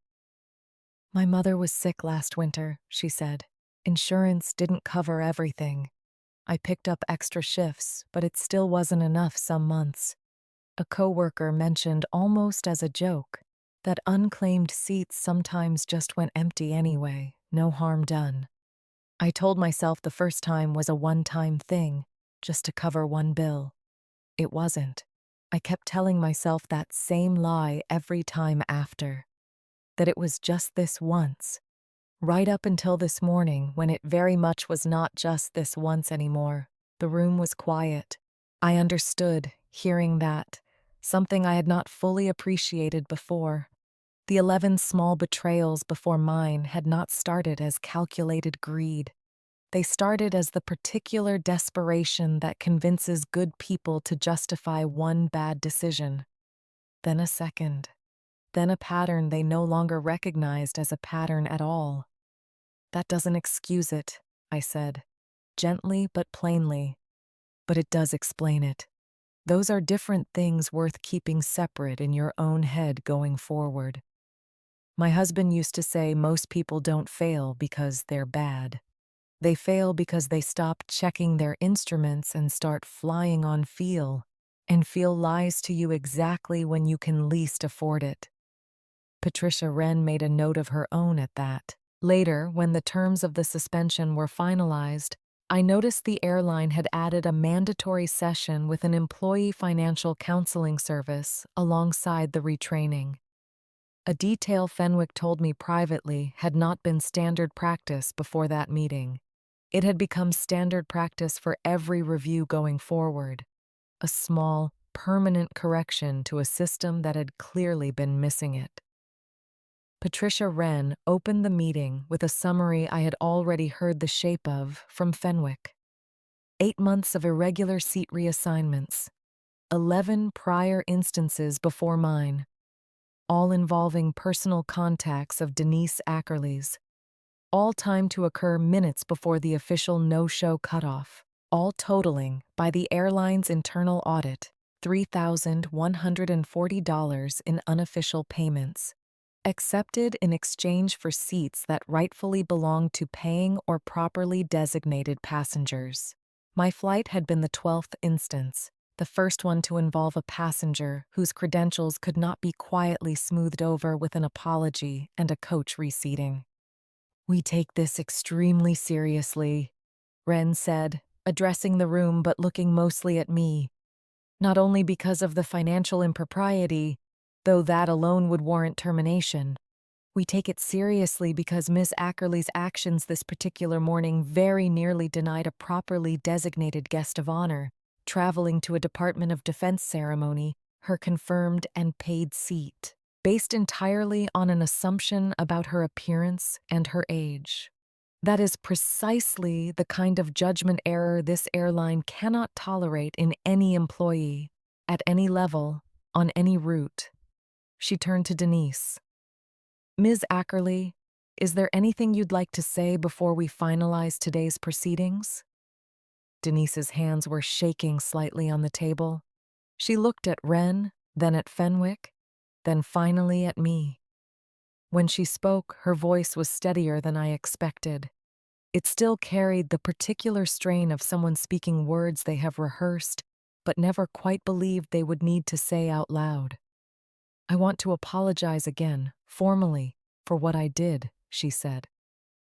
"My mother was sick last winter," she said. "Insurance didn't cover everything. I picked up extra shifts, but it still wasn't enough some months. A coworker mentioned almost as a joke that unclaimed seats sometimes just went empty anyway, no harm done. I told myself the first time was a one-time thing, just to cover one bill. It wasn't. I kept telling myself that same lie every time after, that it was just this once, right up until this morning when it very much was not just this once anymore. The room was quiet. I understood, hearing that, something I had not fully appreciated before. The 11 small betrayals before mine had not started as calculated greed. They started as the particular desperation that convinces good people to justify one bad decision. Then a second. Then a pattern they no longer recognized as a pattern at all. "That doesn't excuse it," I said, gently but plainly. "But it does explain it. Those are different things worth keeping separate in your own head going forward." My husband used to say most people don't fail because they're bad. They fail because they stop checking their instruments and start flying on feel, and feel lies to you exactly when you can least afford it. Patricia Wren made a note of her own at that. Later, when the terms of the suspension were finalized, I noticed the airline had added a mandatory session with an employee financial counseling service alongside the retraining. A detail Fenwick told me privately had not been standard practice before that meeting. It had become standard practice for every review going forward, a small, permanent correction to a system that had clearly been missing it. Patricia Wren opened the meeting with a summary I had already heard the shape of from Fenwick. 8 months of irregular seat reassignments, 11 prior instances before mine, all involving personal contacts of Denise Ackerley's, all timed to occur minutes before the official no-show cutoff, all totaling, by the airline's internal audit, $3,140 in unofficial payments, accepted in exchange for seats that rightfully belonged to paying or properly designated passengers. My flight had been the 12th instance, the first one to involve a passenger whose credentials could not be quietly smoothed over with an apology and a coach reseating. "We take this extremely seriously," Wren said, addressing the room but looking mostly at me. "Not only because of the financial impropriety, though that alone would warrant termination. We take it seriously because Miss Ackerley's actions this particular morning very nearly denied a properly designated guest of honor, traveling to a Department of Defense ceremony, her confirmed and paid seat, based entirely on an assumption about her appearance and her age. That is precisely the kind of judgment error this airline cannot tolerate in any employee, at any level, on any route. She turned to Denise. Ms. Ackerley, is there anything you'd like to say before we finalize today's proceedings? Denise's hands were shaking slightly on the table. She looked at Wren, then at Fenwick, then finally at me. When she spoke, her voice was steadier than I expected. It still carried the particular strain of someone speaking words they have rehearsed, but never quite believed they would need to say out loud. I want to apologize again, formally, for what I did, she said.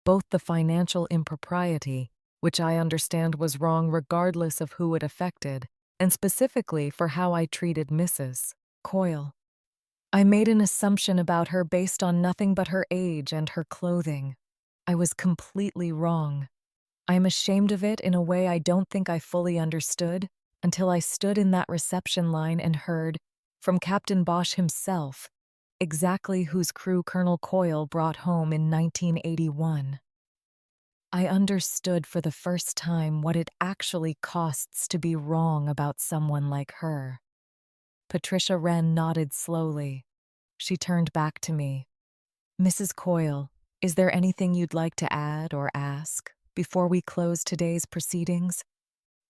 Both the financial impropriety, which I understand was wrong regardless of who it affected, and specifically for how I treated Mrs. Coyle. I made an assumption about her based on nothing but her age and her clothing. I was completely wrong. I am ashamed of it in a way I don't think I fully understood until I stood in that reception line and heard, from Captain Bosch himself, exactly whose crew Colonel Coyle brought home in 1981. I understood for the first time what it actually costs to be wrong about someone like her. Patricia Wren nodded slowly. She turned back to me. Mrs. Coyle, is there anything you'd like to add or ask before we close today's proceedings?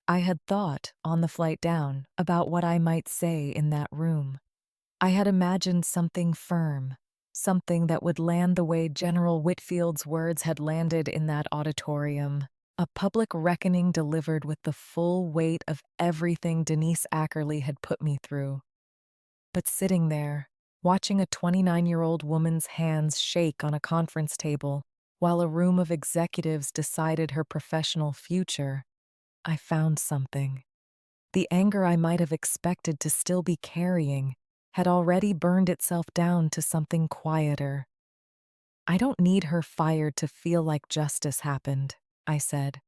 I had thought, on the flight down, about what I might say in that room. I had imagined something firm, something that would land the way General Whitfield's words had landed in that auditorium, a public reckoning delivered with the full weight of everything Denise Ackerley had put me through. But sitting there, watching a 29-year-old woman's hands shake on a conference table while a room of executives decided her professional future, I found something. The anger I might have expected to still be carrying had already burned itself down to something quieter. I don't need her fired to feel like justice happened, I said.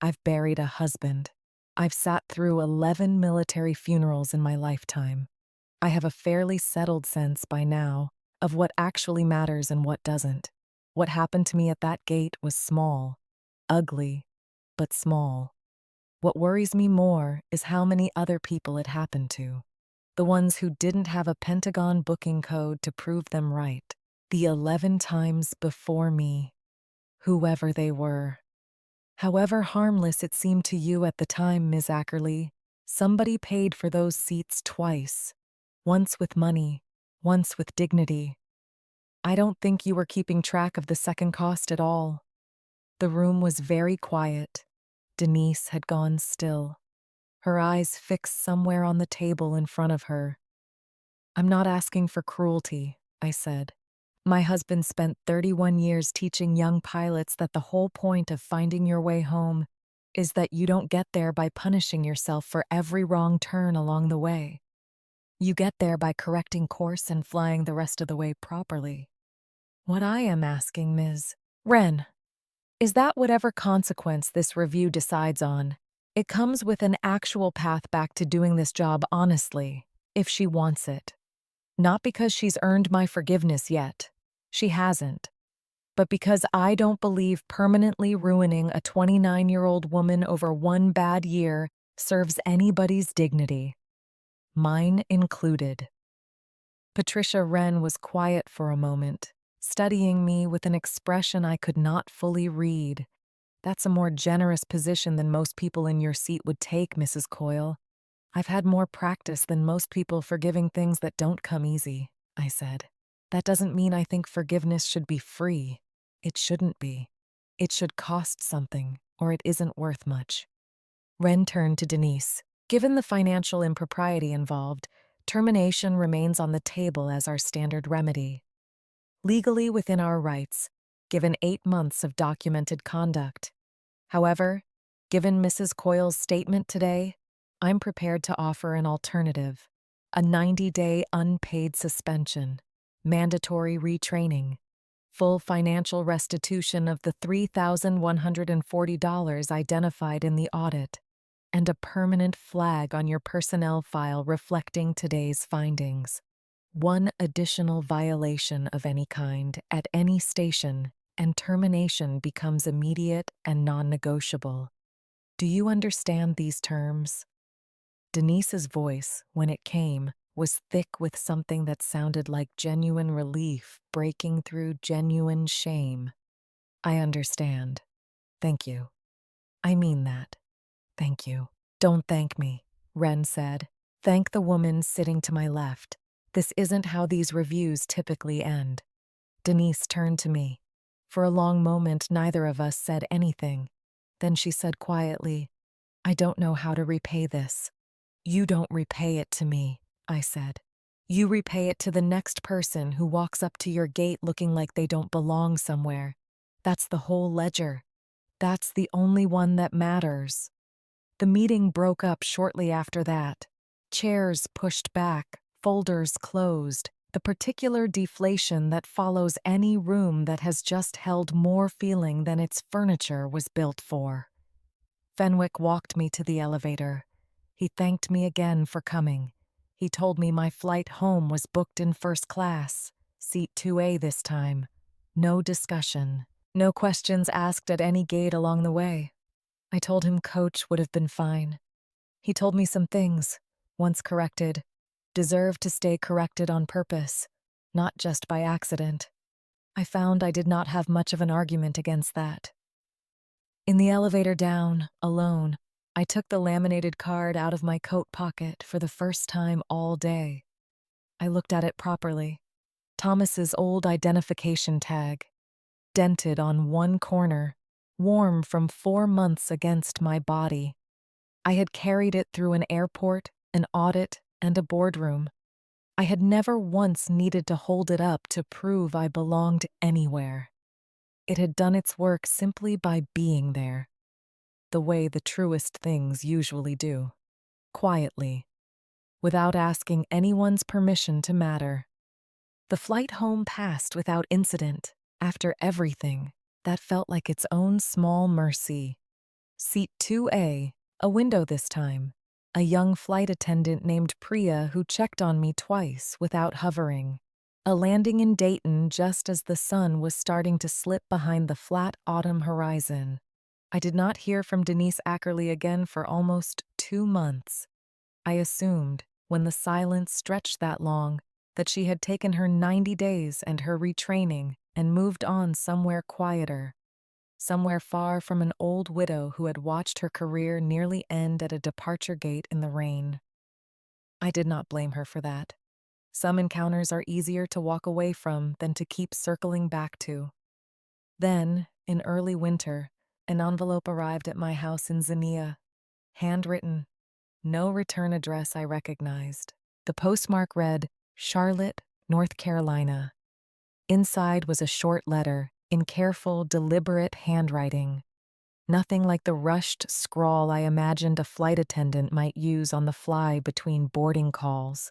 I've buried a husband. I've sat through 11 military funerals in my lifetime. I have a fairly settled sense by now of what actually matters and what doesn't. What happened to me at that gate was small, ugly, but small. What worries me more is how many other people it happened to. The ones who didn't have a Pentagon booking code to prove them right. The 11 times before me. Whoever they were. However harmless it seemed to you at the time, Ms. Ackerley, somebody paid for those seats twice. Once with money, once with dignity. I don't think you were keeping track of the second cost at all. The room was very quiet. Denise had gone still, her eyes fixed somewhere on the table in front of her. I'm not asking for cruelty, I said. My husband spent 31 years teaching young pilots that the whole point of finding your way home is that you don't get there by punishing yourself for every wrong turn along the way. You get there by correcting course and flying the rest of the way properly. What I am asking, Ms. Wren, is that whatever consequence this review decides on, it comes with an actual path back to doing this job honestly, if she wants it. Not because she's earned my forgiveness yet. She hasn't. But because I don't believe permanently ruining a 29-year-old woman over one bad year serves anybody's dignity. Mine included. Patricia Wren was quiet for a moment, studying me with an expression I could not fully read. That's a more generous position than most people in your seat would take, Mrs. Coyle. I've had more practice than most people forgiving things that don't come easy, I said. That doesn't mean I think forgiveness should be free. It shouldn't be. It should cost something, or it isn't worth much. Wren turned to Denise. Given the financial impropriety involved, termination remains on the table as our standard remedy. Legally within our rights, given 8 months of documented conduct. However, given Mrs. Coyle's statement today, I'm prepared to offer an alternative, a 90-day unpaid suspension, mandatory retraining, full financial restitution of the $3,140 identified in the audit, and a permanent flag on your personnel file reflecting today's findings. One additional violation of any kind at any station and termination becomes immediate and non-negotiable. Do you understand these terms? Denise's voice, when it came, was thick with something that sounded like genuine relief breaking through genuine shame. I understand. Thank you. I mean that. Thank you. Don't thank me, Ren said. Thank the woman sitting to my left. This isn't how these reviews typically end. Denise turned to me. For a long moment, neither of us said anything. Then she said quietly, I don't know how to repay this. You don't repay it to me, I said. You repay it to the next person who walks up to your gate looking like they don't belong somewhere. That's the whole ledger. That's the only one that matters. The meeting broke up shortly after that. Chairs pushed back, folders closed, the particular deflation that follows any room that has just held more feeling than its furniture was built for. Fenwick walked me to the elevator. He thanked me again for coming. He told me my flight home was booked in first class, seat 2A this time. No discussion. No questions asked at any gate along the way. I told him Coach would have been fine. He told me some things, once corrected, deserved to stay corrected on purpose, not just by accident. I found I did not have much of an argument against that. In the elevator down, alone, I took the laminated card out of my coat pocket for the first time all day. I looked at it properly. Thomas's old identification tag, dented on one corner, warm from 4 months against my body. I had carried it through an airport, an audit, and a boardroom. I had never once needed to hold it up to prove I belonged anywhere. It had done its work simply by being there, the way the truest things usually do, quietly, without asking anyone's permission to matter. The flight home passed without incident, after everything. That felt like its own small mercy. Seat 2A, a window this time. A young flight attendant named Priya who checked on me twice without hovering. A landing in Dayton just as the sun was starting to slip behind the flat autumn horizon. I did not hear from Denise Ackerley again for almost 2 months. I assumed, when the silence stretched that long, that she had taken her 90 days and her retraining and moved on somewhere quieter. Somewhere far from an old widow who had watched her career nearly end at a departure gate in the rain. I did not blame her for that. Some encounters are easier to walk away from than to keep circling back to. Then, in early winter, an envelope arrived at my house in Xenia. Handwritten. No return address I recognized. The postmark read, Charlotte, North Carolina. Inside was a short letter, in careful, deliberate handwriting. Nothing like the rushed scrawl I imagined a flight attendant might use on the fly between boarding calls.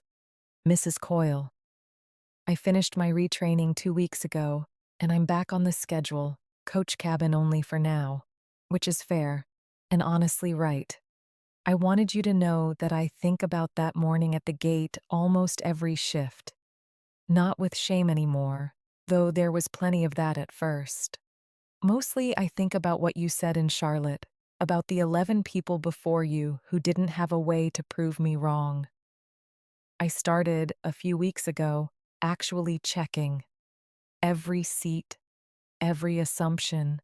Mrs. Coyle. I finished my retraining 2 weeks ago, and I'm back on the schedule, coach cabin only for now, which is fair, and honestly right. I wanted you to know that I think about that morning at the gate almost every shift. Not with shame anymore, though there was plenty of that at first. Mostly I think about what you said in Charlotte, about the 11 people before you who didn't have a way to prove me wrong. I started, a few weeks ago, actually checking. Every seat, every assumption.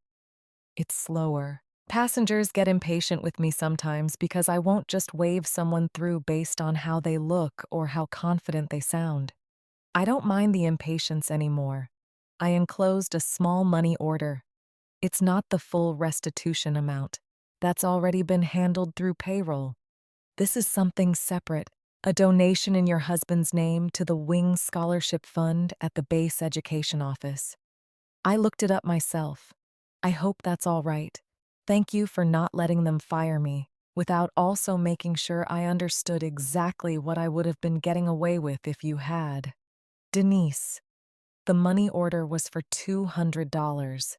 It's slower. Passengers get impatient with me sometimes because I won't just wave someone through based on how they look or how confident they sound. I don't mind the impatience anymore. I enclosed a small money order. It's not the full restitution amount. That's already been handled through payroll. This is something separate, a donation in your husband's name to the Wing Scholarship Fund at the base education office. I looked it up myself. I hope that's all right. Thank you for not letting them fire me, without also making sure I understood exactly what I would have been getting away with if you had. Denise. The money order was for $200.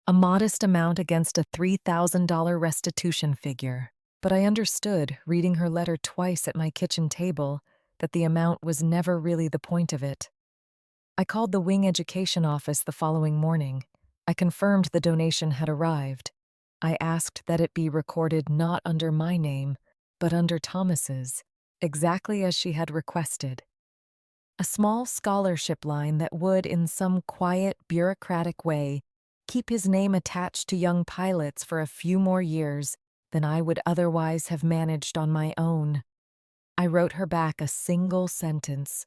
A modest amount against a $3,000 restitution figure. But I understood, reading her letter twice at my kitchen table, that the amount was never really the point of it. I called the Wing Education office the following morning. I confirmed the donation had arrived. I asked that it be recorded not under my name, but under Thomas's, exactly as she had requested. A small scholarship line that would, in some quiet, bureaucratic way, keep his name attached to young pilots for a few more years than I would otherwise have managed on my own. I wrote her back a single sentence.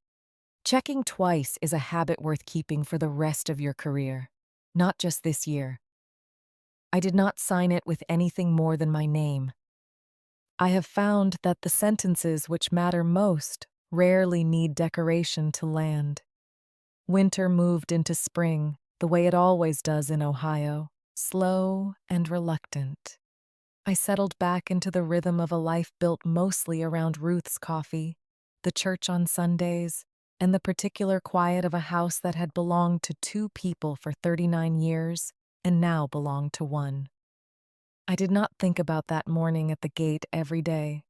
Checking twice is a habit worth keeping for the rest of your career, not just this year. I did not sign it with anything more than my name. I have found that the sentences which matter most rarely need decoration to land. Winter moved into spring, the way it always does in Ohio, slow and reluctant. I settled back into the rhythm of a life built mostly around Ruth's coffee, the church on Sundays, and the particular quiet of a house that had belonged to two people for 39 years and now belonged to one. I did not think about that morning at the gate every day,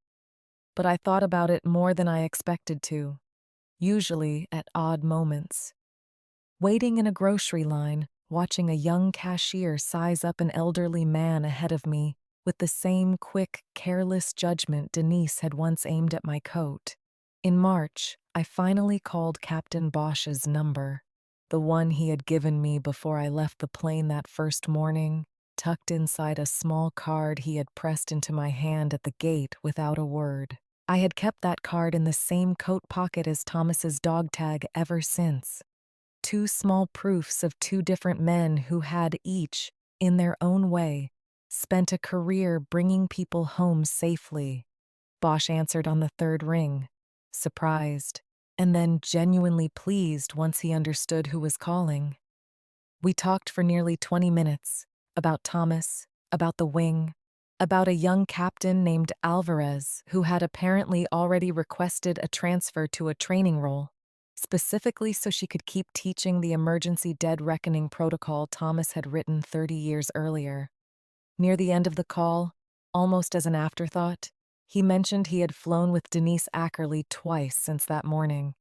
but I thought about it more than I expected to, usually at odd moments. Waiting in a grocery line, watching a young cashier size up an elderly man ahead of me with the same quick, careless judgment Denise had once aimed at my coat. In March, I finally called Captain Bosch's number, the one he had given me before I left the plane that first morning, tucked inside a small card he had pressed into my hand at the gate without a word. I had kept that card in the same coat pocket as Thomas's dog tag ever since. Two small proofs of two different men who had each, in their own way, spent a career bringing people home safely. Bosch answered on the third ring, surprised, and then genuinely pleased once he understood who was calling. We talked for nearly 20 minutes about Thomas, about the wing, about a young captain named Alvarez who had apparently already requested a transfer to a training role, specifically so she could keep teaching the emergency dead reckoning protocol Thomas had written 30 years earlier. Near the end of the call, almost as an afterthought, he mentioned he had flown with Denise Ackerley twice since that morning.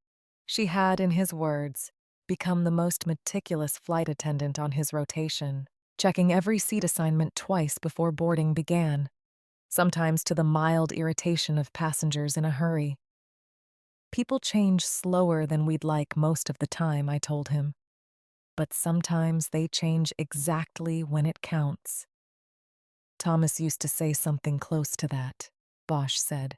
She had, in his words, become the most meticulous flight attendant on his rotation, checking every seat assignment twice before boarding began, sometimes to the mild irritation of passengers in a hurry. People change slower than we'd like most of the time, I told him, but sometimes they change exactly when it counts. Thomas used to say something close to that, Bosch said,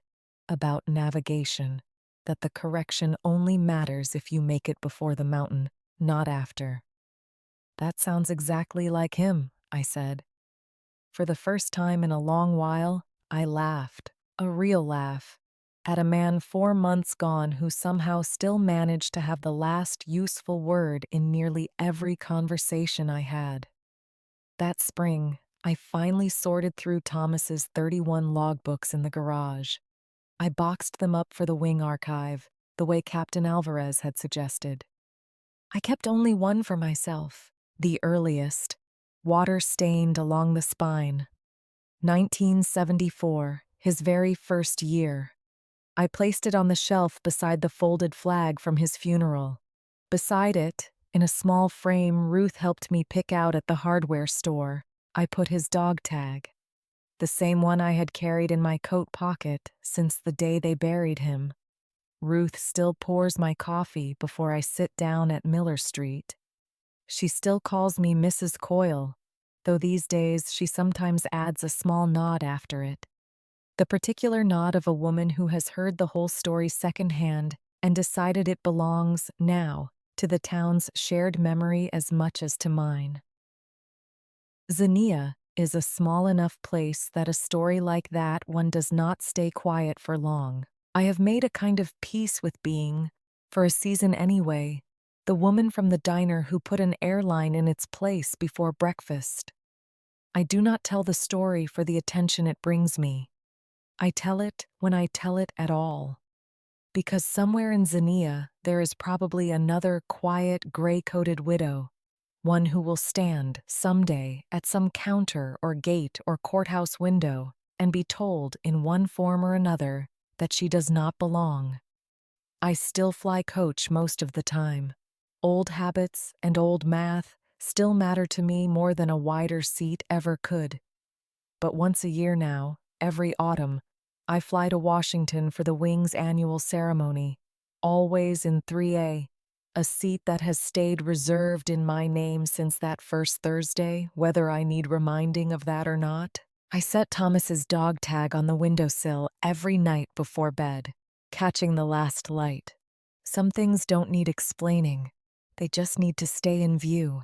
about navigation, that the correction only matters if you make it before the mountain, not after. That sounds exactly like him, I said. For the first time in a long while, I laughed, a real laugh, at a man 4 months gone who somehow still managed to have the last useful word in nearly every conversation I had. That spring, I finally sorted through Thomas's 31 logbooks in the garage. I boxed them up for the wing archive, the way Captain Alvarez had suggested. I kept only one for myself, the earliest, water-stained along the spine. 1974, his very first year. I placed it on the shelf beside the folded flag from his funeral. Beside it, in a small frame Ruth helped me pick out at the hardware store, I put his dog tag, the same one I had carried in my coat pocket since the day they buried him. Ruth still pours my coffee before I sit down at Miller Street. She still calls me Mrs. Coyle, though these days she sometimes adds a small nod after it. The particular nod of a woman who has heard the whole story secondhand and decided it belongs, now, to the town's shared memory as much as to mine. Xenia is a small enough place that a story like that one does not stay quiet for long. I have made a kind of peace with being, for a season anyway, the woman from the diner who put an airline in its place before breakfast. I do not tell the story for the attention it brings me. I tell it when I tell it at all. Because somewhere in Xenia there is probably another quiet, gray-coated widow, one who will stand, someday, at some counter or gate or courthouse window and be told, in one form or another, that she does not belong. I still fly coach most of the time. Old habits and old math still matter to me more than a wider seat ever could. But once a year now, every autumn, I fly to Washington for the Wings annual ceremony, always in 3A, a seat that has stayed reserved in my name since that first Thursday, whether I need reminding of that or not. I set Thomas's dog tag on the windowsill every night before bed, catching the last light. Some things don't need explaining. They just need to stay in view.